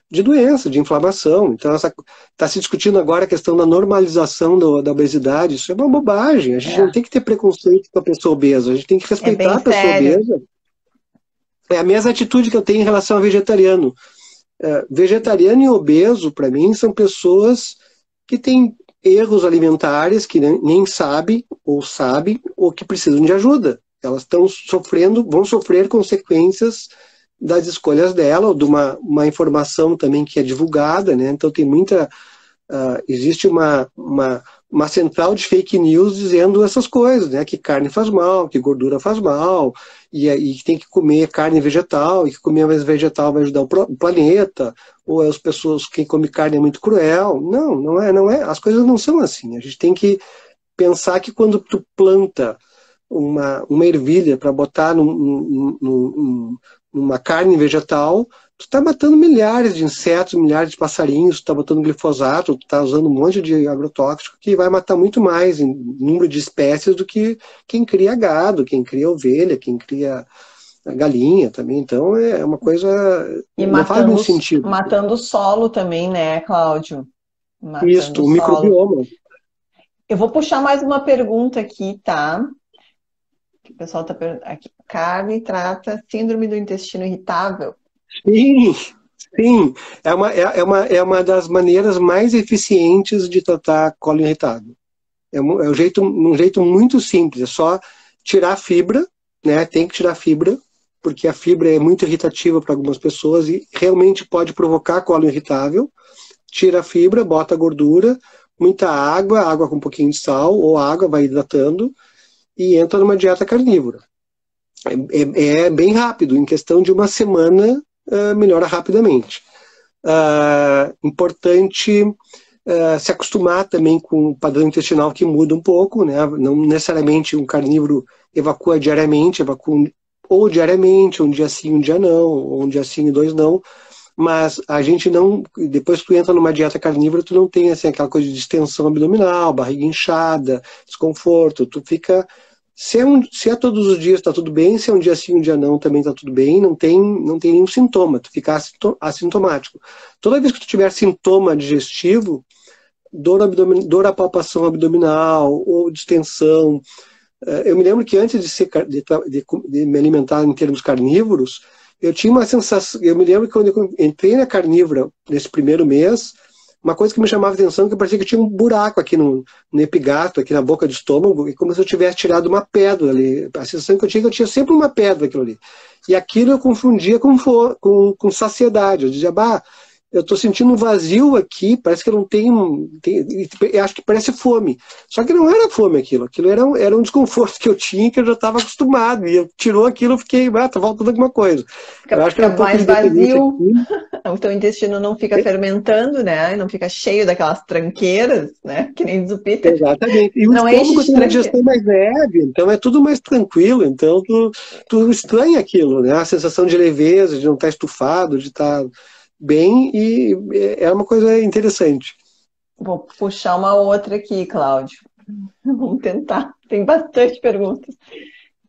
de doença, de inflamação. Então está se discutindo agora a questão da normalização da obesidade. Isso é uma bobagem. A gente não tem que ter preconceito com a pessoa obesa, a gente tem que respeitar a pessoa obesa. É a mesma atitude que eu tenho em relação ao vegetariano. Vegetariano e obeso, para mim, são pessoas que têm erros alimentares, que nem sabem, ou que precisam de ajuda. Elas vão sofrer consequências das escolhas dela, ou de uma informação também que é divulgada, né? Então tem existe uma central de fake news dizendo essas coisas, né? Que carne faz mal, que gordura faz mal, e que tem que comer carne vegetal, e que comer mais vegetal vai ajudar o planeta, ou as pessoas, quem come carne é muito cruel. Não é. As coisas não são assim. A gente tem que pensar que quando tu planta uma ervilha para botar numa carne vegetal, tu está matando milhares de insetos, milhares de passarinhos, tu está botando glifosato, tu está usando um monte de agrotóxico que vai matar muito mais em número de espécies do que quem cria gado, quem cria ovelha, quem cria galinha também. Então é uma coisa... E não faz muito sentido. matando o solo também, né, Cláudio? Isso, Matando o o solo. microbioma. Eu vou puxar mais uma pergunta aqui, tá? O pessoal está perguntando aqui. Carne trata síndrome do intestino irritável? Sim, sim. É uma das maneiras mais eficientes de tratar colo irritável. É um jeito muito simples. É só tirar a fibra, né? Tem que tirar a fibra, porque a fibra é muito irritativa para algumas pessoas e realmente pode provocar colo irritável. Tira a fibra, bota a gordura, muita água com um pouquinho de sal, ou água, vai hidratando, e entra numa dieta carnívora. É bem rápido, em questão de uma semana, melhora rapidamente. Importante se acostumar também com o padrão intestinal que muda um pouco, né? Não necessariamente um carnívoro evacua diariamente, evacua ou diariamente, um dia sim, um dia não, ou um dia sim e dois não, mas a gente não, depois que tu entra numa dieta carnívora, tu não tem assim, aquela coisa de distensão abdominal, barriga inchada, desconforto, tu fica... Se é todos os dias, está tudo bem. Se é um dia sim, um dia não, também está tudo bem. Não tem nenhum sintoma. Tu fica assintomático. Toda vez que tu tiver sintoma digestivo, dor à palpação abdominal ou distensão. Eu me lembro que antes de me alimentar em termos carnívoros, eu tinha uma sensação... Eu me lembro que quando eu entrei na carnívora, nesse primeiro mês, uma coisa que me chamava a atenção é que parecia que tinha um buraco aqui no epigato, aqui na boca do estômago, e como se eu tivesse tirado uma pedra ali. A sensação que eu tinha sempre uma pedra aquilo ali. E aquilo eu confundia com saciedade. Eu dizia, eu estou sentindo um vazio aqui, parece que eu não tenho... Eu acho que parece fome. Só que não era fome aquilo era um desconforto que eu tinha, que eu já estava acostumado. E eu tirou aquilo, eu fiquei, tá faltando alguma coisa. Eu acho que Fica mais vazio, o teu intestino não fica fermentando, né? E não fica cheio daquelas tranqueiras, né? Que nem diz o Peter. Exatamente. E o estômago tem uma digestão mais leve, então é tudo mais tranquilo. Então tu estranha aquilo, né? A sensação de leveza, de não estar estufado, de estar bem, e é uma coisa interessante. Vou puxar uma outra aqui, Cláudio. Vamos tentar. Tem bastante perguntas.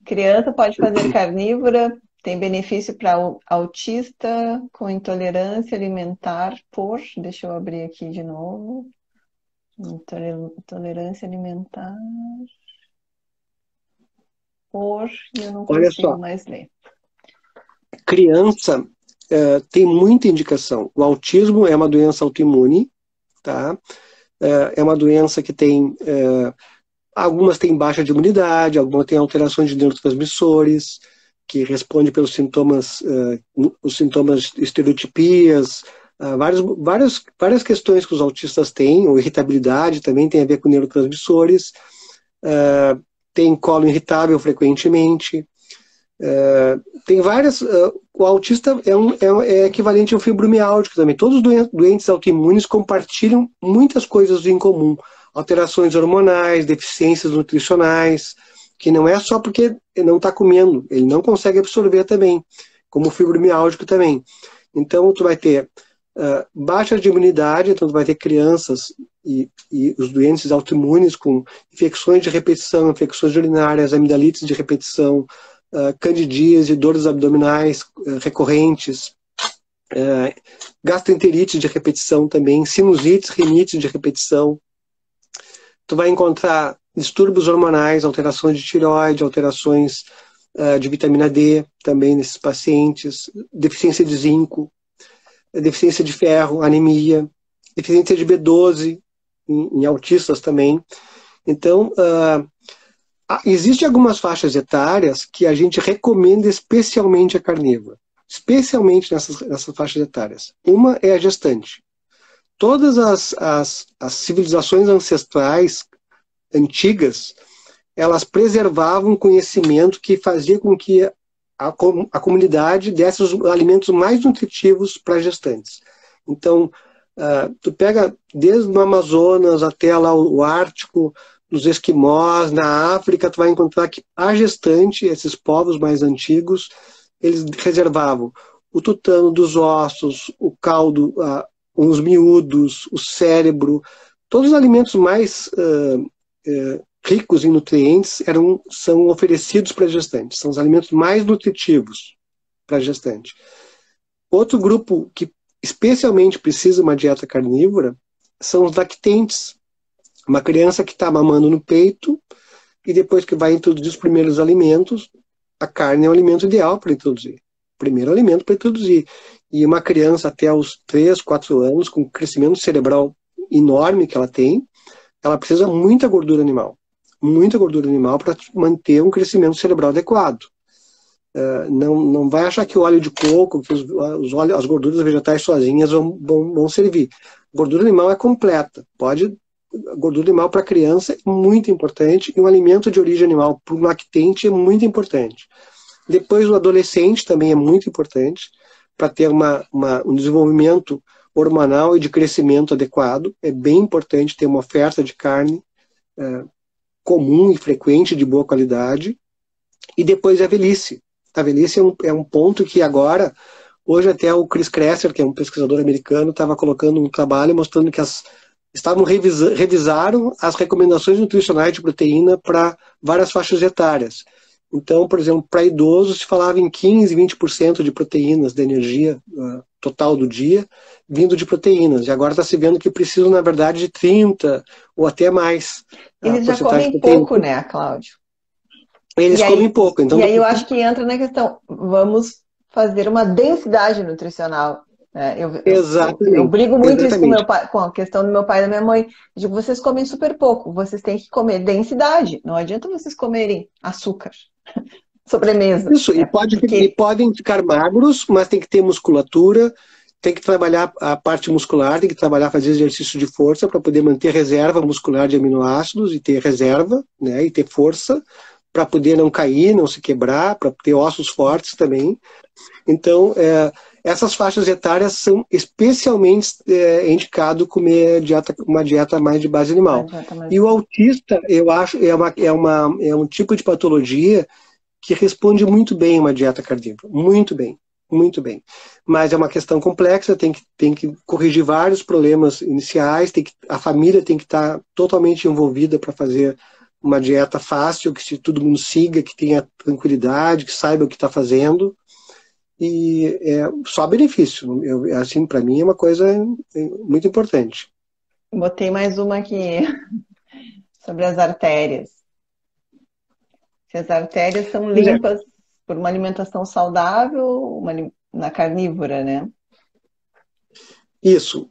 Criança pode fazer carnívora? Tem benefício para autista com intolerância alimentar por... Deixa eu abrir aqui de novo. Intolerância alimentar por... Eu não consigo mais ler. Criança tem muita indicação. O autismo é uma doença autoimune, tá? É uma doença que tem... algumas têm baixa de imunidade, algumas têm alterações de neurotransmissores, que respondem pelos sintomas, os sintomas de estereotipias, várias questões que os autistas têm, ou irritabilidade também tem a ver com neurotransmissores, tem colo irritável frequentemente, tem várias... o autista é equivalente ao fibromialgico também. Todos os doentes autoimunes compartilham muitas coisas em comum. Alterações hormonais, deficiências nutricionais, que não é só porque ele não está comendo, ele não consegue absorver também, como o fibromialgico também. Então, tu vai ter baixa de imunidade, então tu vai ter crianças e os doentes autoimunes com infecções de repetição, infecções urinárias, amidalites de repetição, candidíase, dores abdominais recorrentes, gastroenterite de repetição também, sinusites, rinites de repetição. Tu vai encontrar distúrbios hormonais, alterações de tireoide, alterações de vitamina D também nesses pacientes, deficiência de zinco, deficiência de ferro, anemia, deficiência de B12 em autistas também. Então, existem algumas faixas etárias que a gente recomenda especialmente a carnívora, especialmente nessas faixas etárias. Uma é a gestante. Todas as civilizações ancestrais antigas, elas preservavam conhecimento que fazia com que a comunidade desse os alimentos mais nutritivos para gestantes. Então, tu pega desde o Amazonas até lá o Ártico, nos esquimós, na África, tu vai encontrar que a gestante, esses povos mais antigos, eles reservavam o tutano dos ossos, o caldo, os miúdos, o cérebro, todos os alimentos mais ricos em nutrientes são oferecidos para a gestante, são os alimentos mais nutritivos para a gestante. Outro grupo que especialmente precisa de uma dieta carnívora são os lactentes. Uma criança que está mamando no peito e depois que vai introduzir os primeiros alimentos, a carne é o alimento ideal para introduzir. Primeiro alimento para introduzir. E uma criança até os 3, 4 anos, com o crescimento cerebral enorme que ela tem, ela precisa muita gordura animal. Muita gordura animal para manter um crescimento cerebral adequado. Não vai achar que o óleo de coco, que as gorduras vegetais sozinhas vão servir. Gordura animal é completa. Gordura animal para criança é muito importante e um alimento de origem animal para o lactente é muito importante. Depois o adolescente também é muito importante para ter um desenvolvimento hormonal e de crescimento adequado. É bem importante ter uma oferta de carne comum e frequente, de boa qualidade. E depois a velhice. A velhice é um ponto que agora, hoje até o Chris Kresser, que é um pesquisador americano, estava colocando um trabalho mostrando que revisaram as recomendações nutricionais de proteína para várias faixas etárias. Então, por exemplo, para idosos se falava em 15, 20% de proteínas da energia total do dia vindo de proteínas. E agora está se vendo que precisam, na verdade, de 30 ou até mais. Eles já comem pouco, né, Cláudio? Eles comem pouco. Então, e aí eu acho que entra na questão, vamos fazer uma densidade nutricional. Exatamente. Eu brigo muito isso com meu pai, com a questão do meu pai e da minha mãe. Eu digo, vocês comem super pouco, vocês têm que comer densidade. Não adianta vocês comerem açúcar, sobremesa. Isso, e podem ficar magros, mas tem que ter musculatura, tem que trabalhar a parte muscular, tem que trabalhar, fazer exercício de força para poder manter reserva muscular de aminoácidos e ter reserva, né, e ter força para poder não cair, não se quebrar, para ter ossos fortes também. Então, essas faixas etárias são especialmente indicado comer uma dieta mais de base animal. E o autista, eu acho, é um tipo de patologia que responde muito bem a uma dieta carnívora. Muito bem, muito bem. Mas é uma questão complexa, tem que corrigir vários problemas iniciais, a família tem que estar totalmente envolvida para fazer uma dieta fácil, que todo mundo siga, que tenha tranquilidade, que saiba o que está fazendo. E só benefício. Assim, para mim é uma coisa muito importante. Botei mais uma aqui sobre as artérias. Se as artérias são limpas por uma alimentação saudável, na carnívora, né? Isso.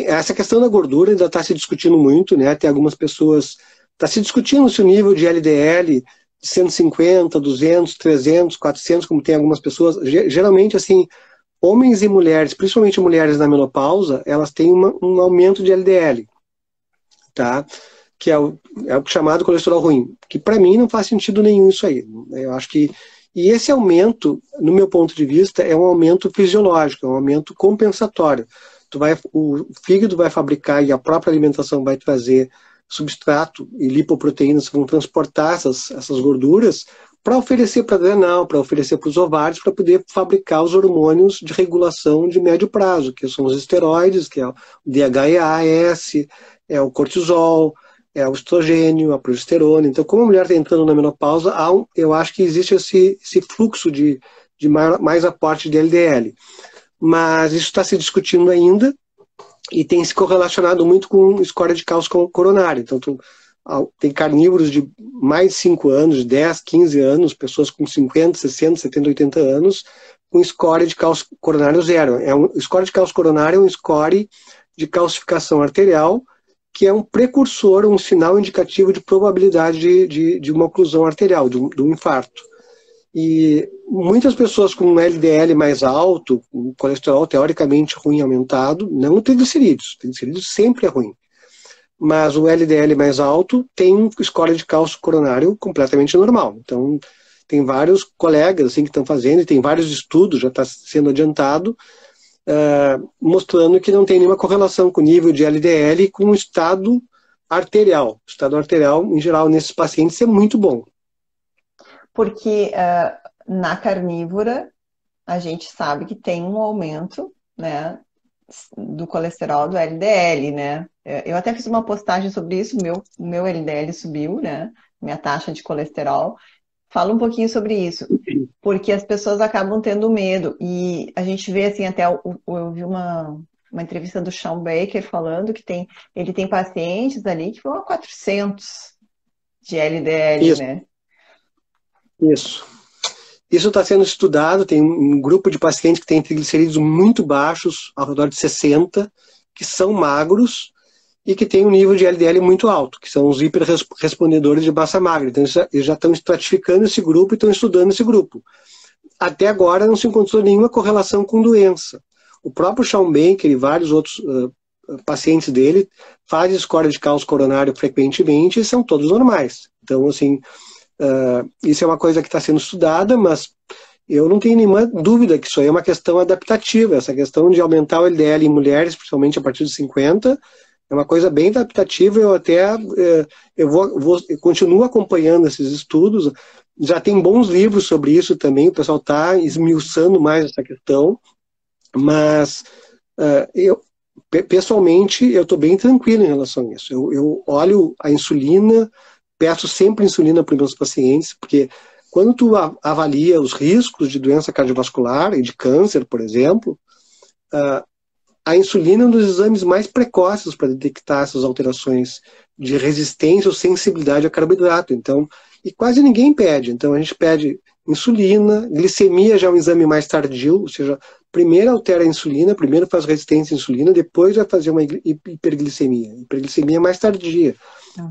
Essa questão da gordura ainda está se discutindo muito, né? Tem algumas pessoas... Está se discutindo se o nível de LDL de 150, 200, 300, 400, como tem algumas pessoas. Geralmente, assim, homens e mulheres, principalmente mulheres na menopausa, elas têm um aumento de LDL, tá? Que é o chamado colesterol ruim, que para mim não faz sentido nenhum isso aí. Eu acho que... E esse aumento, no meu ponto de vista, é um aumento fisiológico, é um aumento compensatório. O fígado vai fabricar e a própria alimentação vai trazer substrato e lipoproteínas que vão transportar essas gorduras para oferecer para a adrenal, para oferecer para os ovários, para poder fabricar os hormônios de regulação de médio prazo, que são os esteroides, que é o DHEAS, é o cortisol, é o estrogênio, a progesterona. Então, como a mulher está entrando na menopausa, eu acho que existe esse fluxo de mais aporte de LDL. Mas isso está se discutindo ainda, e tem se correlacionado muito com score de cálcio coronário. Então, tem carnívoros de mais de 5 anos, 10, 15 anos, pessoas com 50, 60, 70, 80 anos, com score de cálcio coronário zero. O score de cálcio coronário é um score de calcificação arterial, que é um precursor, um sinal indicativo de probabilidade de uma oclusão arterial, de um infarto. E muitas pessoas com um LDL mais alto, um colesterol teoricamente ruim aumentado, não o triglicerídeos sempre é ruim, mas o LDL mais alto tem um score de cálcio coronário completamente normal. Então, tem vários colegas assim, que estão fazendo, e tem vários estudos, já está sendo adiantado, mostrando que não tem nenhuma correlação com o nível de LDL e com o estado arterial. O estado arterial, em geral, nesses pacientes é muito bom. Porque na carnívora, a gente sabe que tem um aumento, né, do colesterol, do LDL, né? Eu até fiz uma postagem sobre isso, meu LDL subiu, né? Minha taxa de colesterol. Fala um pouquinho sobre isso, porque as pessoas acabam tendo medo. E a gente vê assim, até eu vi uma entrevista do Sean Baker falando que ele tem pacientes ali que vão a 400 de LDL, Isso, né? isso. Isso está sendo estudado, tem um grupo de pacientes que tem triglicerídeos muito baixos, ao redor de 60, que são magros e que têm um nível de LDL muito alto, que são os hiperrespondedores de massa magra. Então, eles já estão estratificando esse grupo e estão estudando esse grupo. Até agora não se encontrou nenhuma correlação com doença. O próprio Sean Baker e vários outros pacientes dele fazem score de cálcio coronário frequentemente e são todos normais. Então, assim, isso é uma coisa que está sendo estudada, mas eu não tenho nenhuma dúvida que isso aí é uma questão adaptativa. Essa questão de aumentar o LDL em mulheres, principalmente a partir de 50, é uma coisa bem adaptativa. Eu até eu continuo acompanhando esses estudos. Já tem bons livros sobre isso também, o pessoal está esmiuçando mais essa questão, mas pessoalmente eu estou bem tranquilo em relação a isso. Eu olho a insulina, peço sempre insulina para os meus pacientes, porque quando tu avalia os riscos de doença cardiovascular e de câncer, por exemplo, a insulina é um dos exames mais precoces para detectar essas alterações de resistência ou sensibilidade a carboidrato. Então, e quase ninguém pede. Então, a gente pede insulina, glicemia já é um exame mais tardio, ou seja, primeiro altera a insulina, primeiro faz resistência à insulina, depois vai fazer uma hiperglicemia. Hiperglicemia é mais tardia.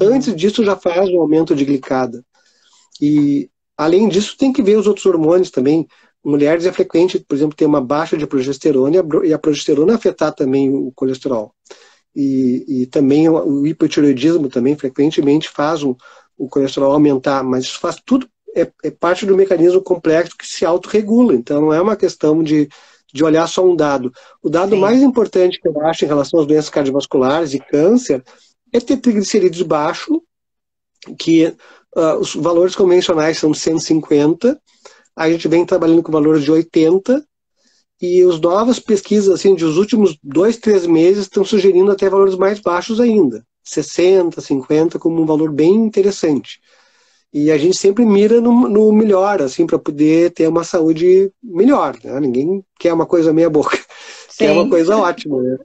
Antes disso, já faz um aumento de glicada. E, além disso, tem que ver os outros hormônios também. Mulheres é frequente, por exemplo, ter uma baixa de progesterona e a progesterona afetar também o colesterol. E também o hipotireoidismo também frequentemente faz o colesterol aumentar, mas isso faz tudo, é parte do mecanismo complexo que se autorregula. Então não é uma questão de olhar só um dado. O dado mais importante que eu acho em relação às doenças cardiovasculares e câncer é ter triglicerídeos baixo, que os valores convencionais são 150, a gente vem trabalhando com valores de 80, e as novas pesquisas assim, dos últimos 2, 3 meses estão sugerindo até valores mais baixos ainda, 60, 50, como um valor bem interessante. E a gente sempre mira no melhor, assim, para poder ter uma saúde melhor, né? Ninguém quer uma coisa meia boca, quer uma coisa ótima, né?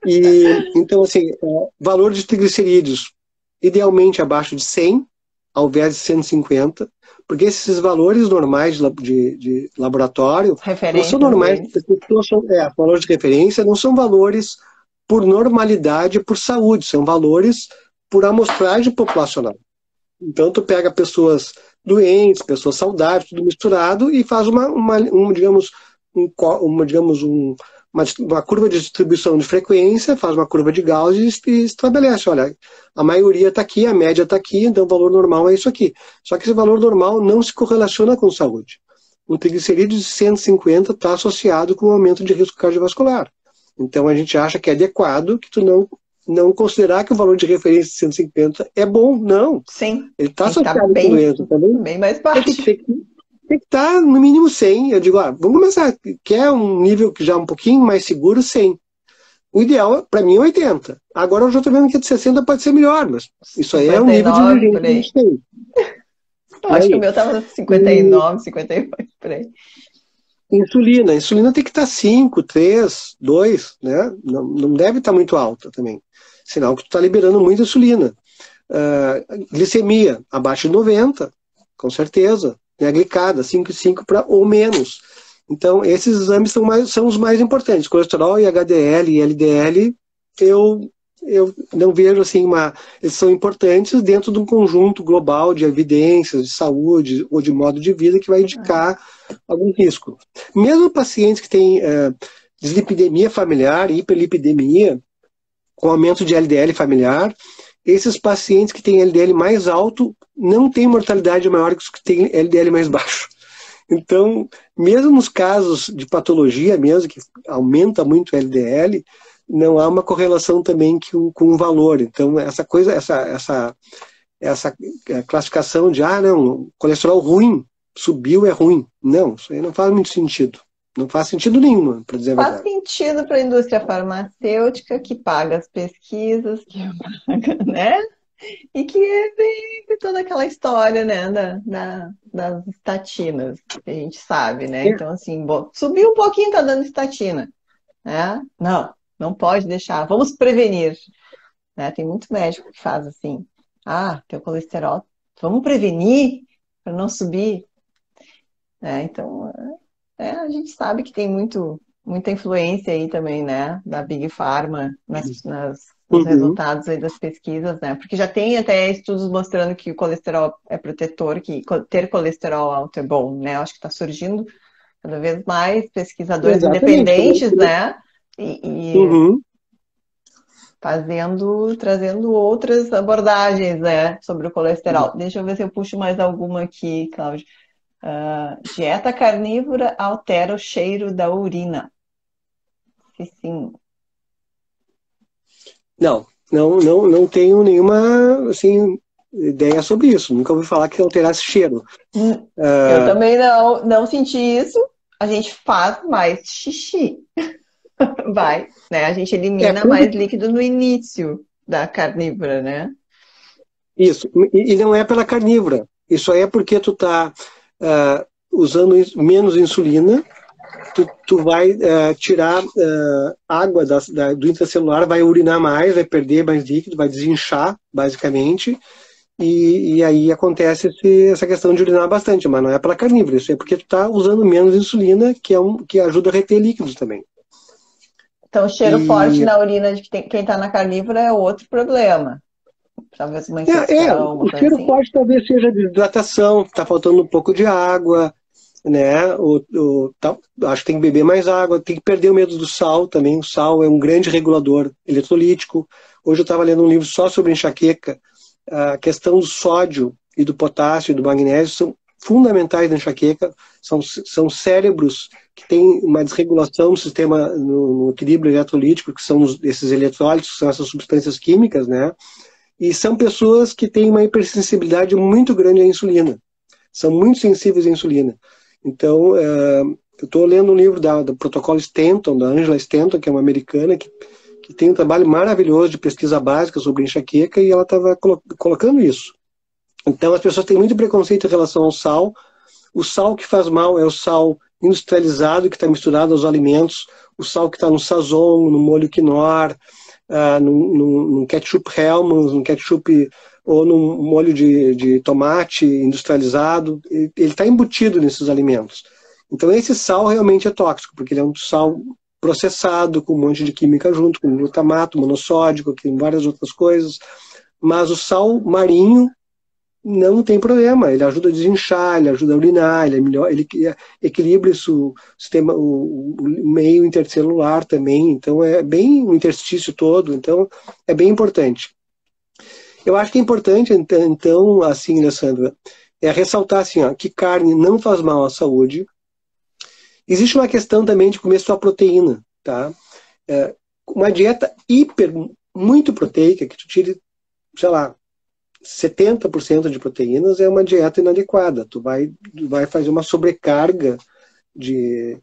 E, então, assim, valor de triglicerídeos, idealmente abaixo de 100, ao invés de 150, porque esses valores normais de laboratório não são normais, valores de referência não são valores por normalidade, por saúde, são valores por amostragem populacional. Então tu pega pessoas doentes, pessoas saudáveis, tudo misturado e faz uma curva de distribuição de frequência, faz uma curva de Gauss e estabelece, olha, a maioria está aqui, a média está aqui, então o valor normal é isso aqui. Só que esse valor normal não se correlaciona com saúde. O triglicerídeo de 150 está associado com um aumento de risco cardiovascular. Então a gente acha que é adequado que tu não considerar que o valor de referência de 150 é bom, não. Sim. Ele está associado com doença também. Bem mais baixo. Tem que estar no mínimo 100. Eu digo, vamos começar. Quer um nível que já é um pouquinho mais seguro, 100. O ideal, para mim, é 80. Agora eu já estou vendo que de 60 pode ser melhor, mas isso aí é um nível de urgência que a gente tem. Acho que o meu estava 59, 58, por aí. Insulina. A insulina tem que estar 5, 3, 2, né? Não deve estar muito alta também. Sinal que tu está liberando muita insulina. Glicemia, abaixo de 90, com certeza. A glicada, 5,5 ou menos. Então, esses exames são os mais importantes. Colesterol e HDL e LDL, eu não vejo assim eles são importantes dentro de um conjunto global de evidências de saúde ou de modo de vida que vai indicar algum risco. Mesmo pacientes que têm dislipidemia familiar, hiperlipidemia, com aumento de LDL familiar, esses pacientes que têm LDL mais alto não têm mortalidade maior que os que têm LDL mais baixo. Então, mesmo nos casos de patologia mesmo, que aumenta muito o LDL, não há uma correlação também com o valor. Então, essa classificação de, não, colesterol ruim, subiu é ruim. Não, isso aí não faz muito sentido. Não faz sentido nenhum, para dizer a Faz verdade. sentido para a indústria farmacêutica que paga as pesquisas, que paga, né? E que vem toda aquela história, né, das estatinas, que a gente sabe, né? É, Então, assim, subiu um pouquinho, tá dando estatina, né? Não, não pode deixar, vamos prevenir, né? Tem muito médico que faz assim, teu colesterol, vamos prevenir para não subir, né? Então, a gente sabe que tem muita influência aí também, né, da Big Pharma nos uhum, resultados aí das pesquisas, né? Porque já tem até estudos mostrando que o colesterol é protetor, que ter colesterol alto é bom, né? Eu acho que está surgindo cada vez mais pesquisadores exatamente. independentes, né? E Uhum. trazendo outras abordagens, né, sobre o colesterol. Deixa eu ver se eu puxo mais alguma aqui, Cláudio. Dieta carnívora altera o cheiro da urina. Se sim. Não tenho nenhuma assim, ideia sobre isso. Nunca ouvi falar que alterasse cheiro. Eu também não senti isso. A gente faz mais xixi. Vai, né? A gente É, elimina quando mais líquido no início da carnívora, né? isso, e não é pela carnívora. Isso aí é porque tu tá usando menos insulina, tu vai tirar água do intracelular, vai urinar mais, vai perder mais líquido, vai desinchar, basicamente, e aí acontece essa questão de urinar bastante, mas não é pela carnívora, isso é porque tu tá usando menos insulina, que ajuda a reter líquidos também. Então, o cheiro forte E na urina de quem tá na carnívora é outro problema. Talvez uma infecção, uma o coisa cheiro assim. forte talvez seja de hidratação, tá faltando um pouco de água, né? Acho que tem que beber mais água, tem que perder o medo do sal também. O sal é um grande regulador eletrolítico. Hoje eu estava lendo um livro só sobre enxaqueca. A questão do sódio e do potássio e do magnésio são fundamentais na enxaqueca. São cérebros que têm uma desregulação do sistema no equilíbrio eletrolítico, que são esses eletrólitos, que são essas substâncias químicas, né? E são pessoas que têm uma hipersensibilidade muito grande à insulina. São muito sensíveis à insulina. Então, eu estou lendo um livro do protocolo Stanton, da Angela Stanton, que é uma americana, que tem um trabalho maravilhoso de pesquisa básica sobre enxaqueca, e ela estava colocando isso. Então, as pessoas têm muito preconceito em relação ao sal. O sal que faz mal é o sal industrializado, que está misturado aos alimentos, o sal que está no sazon, no molho quinoa, num ketchup Hellmann's, num ketchup ou num molho de tomate industrializado, ele está embutido nesses alimentos. Então esse sal realmente é tóxico, porque ele é um sal processado, com um monte de química junto, com glutamato, monossódico, com várias outras coisas. Mas o sal marinho não tem problema, ele ajuda a desinchar, ele ajuda a urinar, ele é melhor, ele equilibra o sistema, o meio intercelular também, então é bem o interstício todo, então é bem importante. Eu acho que é importante, então, assim, Alessandra, ressaltar assim, ó, que carne não faz mal à saúde. Existe uma questão também de comer só proteína, tá? Uma dieta muito proteica, que tu tire, sei lá, 70% de proteínas, é uma dieta inadequada. Tu vai fazer uma sobrecarga de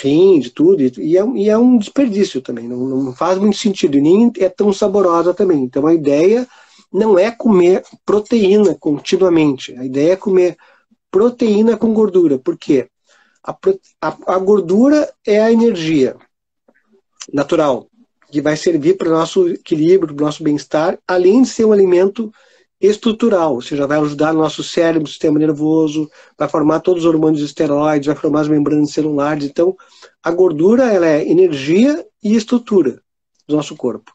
rim, de tudo, e é um desperdício também, não faz muito sentido, e nem é tão saborosa também. Então a ideia não é comer proteína continuamente, a ideia é comer proteína com gordura. Por quê? A gordura é a energia natural, que vai servir para o nosso equilíbrio, para o nosso bem-estar, além de ser um alimento estrutural, ou seja, vai ajudar o nosso cérebro, o sistema nervoso, vai formar todos os hormônios esteroides, vai formar as membranas celulares. Então, a gordura ela é energia e estrutura do nosso corpo.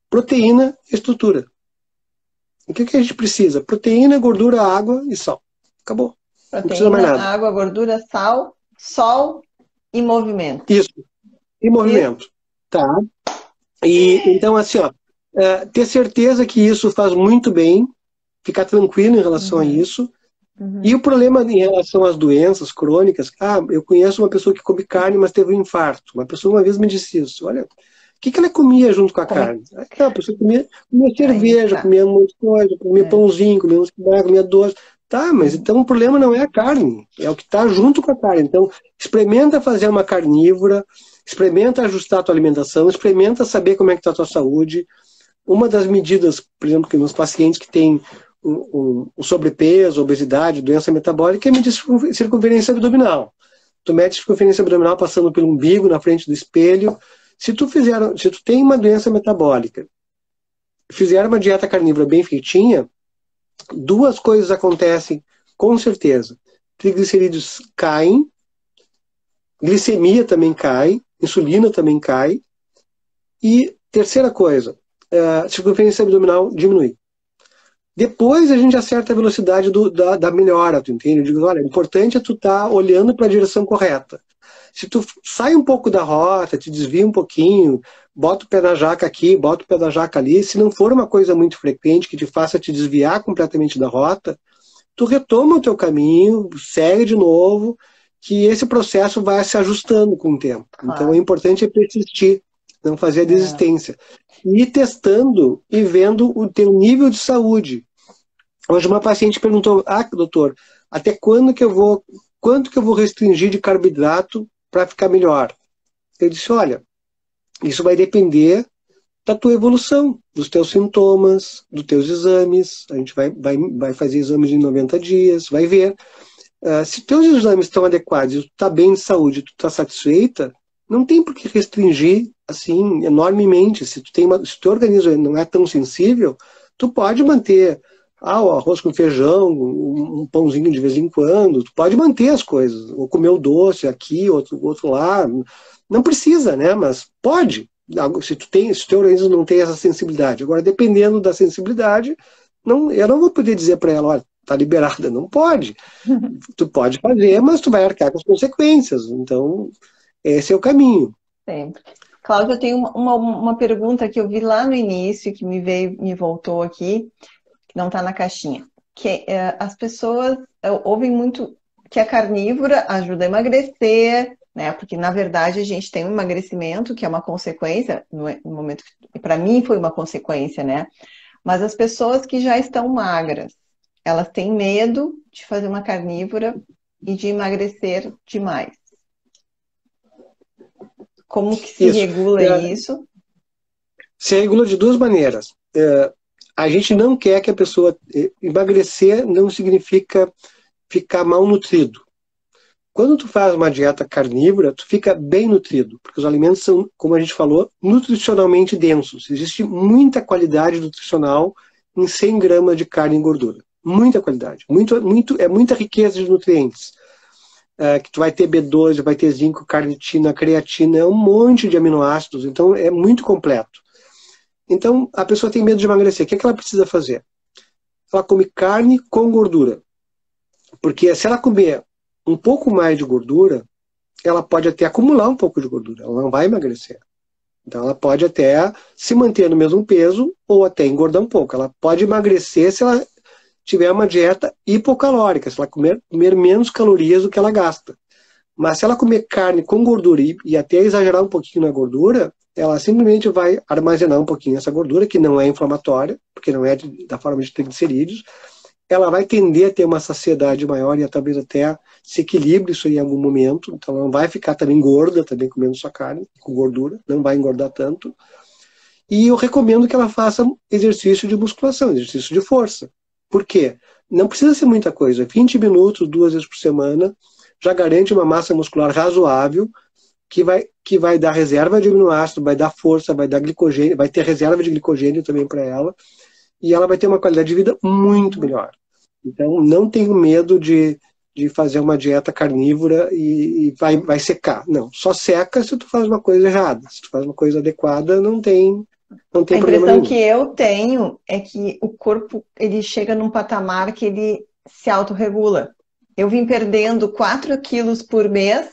Proteína, estrutura. O que a gente precisa? Proteína, gordura, água e sal. Acabou. Não precisa mais Proteína, nada. água, gordura, sal, sol e movimento. Isso. E movimento. Tá? E então, assim, ó, ter certeza que isso faz muito bem, ficar tranquilo em relação a isso. E o problema em relação às doenças crônicas, eu conheço uma pessoa que come carne, mas teve um infarto. Uma pessoa uma vez me disse isso, olha, o que ela comia junto com a carne? A pessoa comia cerveja, comia um monte de coisa, comia pãozinho, comia uns cigarros, comia doce. Tá, mas então o problema não é a carne, é o que está junto com a carne. Então, experimenta fazer uma carnívora, experimenta ajustar a tua alimentação, experimenta saber como é que está a tua saúde. Uma das medidas, por exemplo, que nos pacientes que têm um sobrepeso, obesidade, doença metabólica, é medir circunferência abdominal. Tu mede circunferência abdominal passando pelo umbigo, na frente do espelho. Se tu tem uma doença metabólica, fizer uma dieta carnívora bem feitinha, duas coisas acontecem com certeza. Triglicerídeos caem, glicemia também cai, insulina também cai. E terceira coisa, a circunferência abdominal diminui. Depois a gente acerta a velocidade da melhora, tu entende? Eu digo, olha, o importante é tu estar olhando para a direção correta. Se tu sai um pouco da rota, te desvia um pouquinho, bota o pé na jaca aqui, bota o pé da jaca ali, se não for uma coisa muito frequente que te faça te desviar completamente da rota, tu retoma o teu caminho, segue de novo, que esse processo vai se ajustando com o tempo. Claro. Então o importante é persistir, não fazer a desistência. E ir testando e vendo o teu nível de saúde. Hoje uma paciente perguntou, doutor, até quanto que eu vou restringir de carboidrato para ficar melhor? Eu disse, olha, isso vai depender da tua evolução, dos teus sintomas, dos teus exames. A gente vai fazer exames em 90 dias, vai ver. Se teus exames estão adequados, tu está bem de saúde, tu está satisfeita, não tem por que restringir assim enormemente. Se o teu organismo não é tão sensível, tu pode manter o arroz com feijão, um pãozinho de vez em quando, tu pode manter as coisas, ou comer o doce aqui, outro lá. Não precisa, né? Mas pode, se o teu organismo não tem essa sensibilidade. Agora, dependendo da sensibilidade, eu não vou poder dizer para ela, olha, tá liberada. Não pode. Tu pode fazer, mas tu vai arcar com as consequências. Então, esse é o caminho. Sempre. Cláudia, eu tenho uma pergunta que eu vi lá no início, que me voltou aqui, que não está na caixinha. Que as pessoas ouvem muito que a carnívora ajuda a emagrecer, né? Porque, na verdade, a gente tem um emagrecimento, que é uma consequência, no momento que, para mim, foi uma consequência, né? Mas as pessoas que já estão magras, elas têm medo de fazer uma carnívora e de emagrecer demais. Como que se regula isso? Se regula de duas maneiras. A gente não quer que a pessoa... Emagrecer não significa ficar mal nutrido. Quando tu faz uma dieta carnívora, tu fica bem nutrido, porque os alimentos são, como a gente falou, nutricionalmente densos. Existe muita qualidade nutricional em 100 gramas de carne e gordura. Muita qualidade. É muita riqueza de nutrientes. Que tu vai ter B12, vai ter zinco, carnitina, creatina, é um monte de aminoácidos, então é muito completo. Então a pessoa tem medo de emagrecer. O que ela precisa fazer? Ela come carne com gordura. Porque se ela comer um pouco mais de gordura, ela pode até acumular um pouco de gordura, ela não vai emagrecer. Então ela pode até se manter no mesmo peso ou até engordar um pouco. Ela pode emagrecer se ela tiver uma dieta hipocalórica, se ela comer menos calorias do que ela gasta. Mas se ela comer carne com gordura e até exagerar um pouquinho na gordura, ela simplesmente vai armazenar um pouquinho essa gordura, que não é inflamatória, porque não é da forma de triglicerídeos. Ela vai tender a ter uma saciedade maior e talvez até se equilibre isso em algum momento. Então ela não vai ficar também gorda, também comendo só carne, com gordura, não vai engordar tanto. E eu recomendo que ela faça exercício de musculação, exercício de força. Por quê? Não precisa ser muita coisa. 20 minutos, 2 vezes por semana, já garante uma massa muscular razoável, que vai dar reserva de aminoácido, vai dar força, vai dar glicogênio, vai ter reserva de glicogênio também para ela, e ela vai ter uma qualidade de vida muito melhor. Então, não tenho medo de fazer uma dieta carnívora e vai secar. Não, só seca se tu faz uma coisa errada. Se tu faz uma coisa adequada, não tem problema nenhum. A impressão que eu tenho é que o corpo ele chega num patamar que ele se autorregula. Eu vim perdendo 4 quilos por mês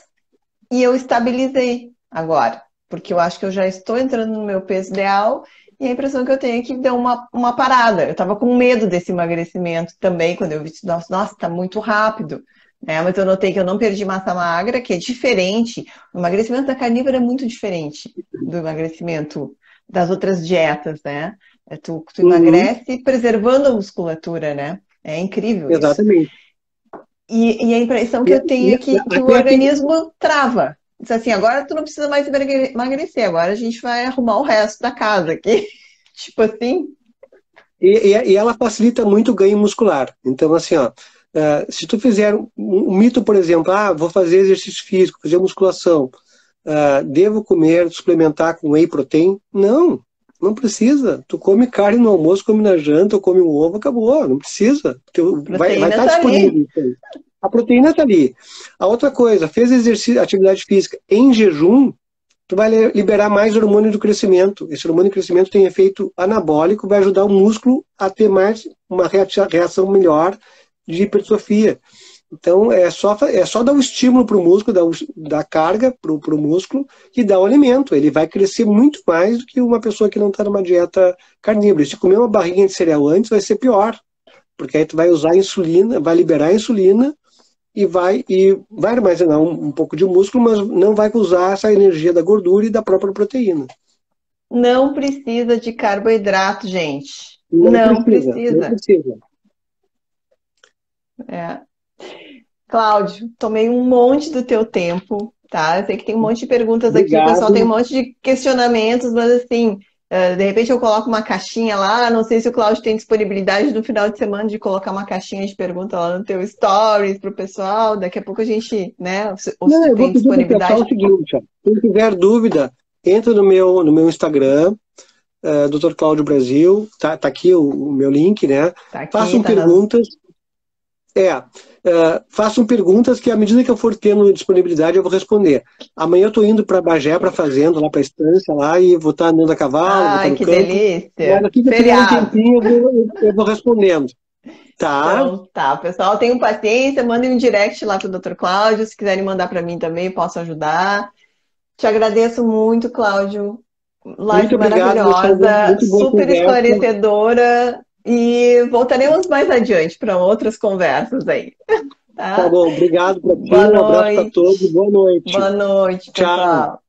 e eu estabilizei agora, porque eu acho que eu já estou entrando no meu peso ideal e a impressão que eu tenho é que deu uma parada. Eu estava com medo desse emagrecimento também, quando eu vi, nossa, está muito rápido. Mas eu notei que eu não perdi massa magra, que é diferente. O emagrecimento da carnívora é muito diferente do emagrecimento das outras dietas, né? Tu emagrece preservando a musculatura, né? É incrível isso. Exatamente. E a impressão que eu tenho é que o organismo trava. Diz assim, agora tu não precisa mais emagrecer, agora a gente vai arrumar o resto da casa aqui. Tipo assim. E ela facilita muito o ganho muscular. Então, assim, ó, se tu fizer um mito, por exemplo, vou fazer exercício físico, fazer musculação, devo comer, suplementar com whey protein? Não, não precisa. Tu come carne no almoço, come na janta, ou come um ovo, acabou, não precisa. Vai estar disponível isso aí. A proteína está ali. A outra coisa, fez exercício, atividade física em jejum, tu vai liberar mais hormônio do crescimento. Esse hormônio do crescimento tem efeito anabólico, vai ajudar o músculo a ter mais uma reação melhor de hipertrofia. Então, é só dar um estímulo para o músculo, dar carga para o músculo e dar o alimento. Ele vai crescer muito mais do que uma pessoa que não está numa dieta carnívora. Se comer uma barrinha de cereal antes, vai ser pior. Porque aí tu vai usar insulina, vai liberar a insulina e vai armazenar um pouco de músculo, mas não vai usar essa energia da gordura e da própria proteína. Não precisa de carboidrato, gente. Não precisa. Não precisa. Cláudio, tomei um monte do teu tempo, tá? Eu sei que tem um monte de perguntas Obrigado. aqui, o pessoal tem um monte de questionamentos, mas assim, de repente eu coloco uma caixinha lá, não sei se o Cláudio tem disponibilidade no final de semana de colocar uma caixinha de pergunta lá no teu stories pro pessoal, daqui a pouco a gente, né, não, eu vou pedir pro pessoal o seguinte, ó, quem tiver dúvida, entra no meu Instagram, Dr. Cláudio Brasil, tá aqui o meu link, né? Tá aqui, façam perguntas. Façam perguntas que, à medida que eu for tendo disponibilidade, eu vou responder. Amanhã eu estou indo para Bagé, para a fazenda, lá para a estância, lá, e vou estar andando a cavalo, vou estar no que campo. delícia! Mas aqui que eu tiver um tempinho, eu vou respondendo. Tá? Então, tá, pessoal, tenham paciência, mandem um direct lá pro Dr. Cláudio, se quiserem mandar para mim também, posso ajudar. Te agradeço muito, Cláudio. Live maravilhosa, muito super esclarecedora. E voltaremos mais adiante para outras conversas aí. Tá bom, obrigado para ti, um abraço para todos, boa noite. Boa noite, pessoal. Tchau.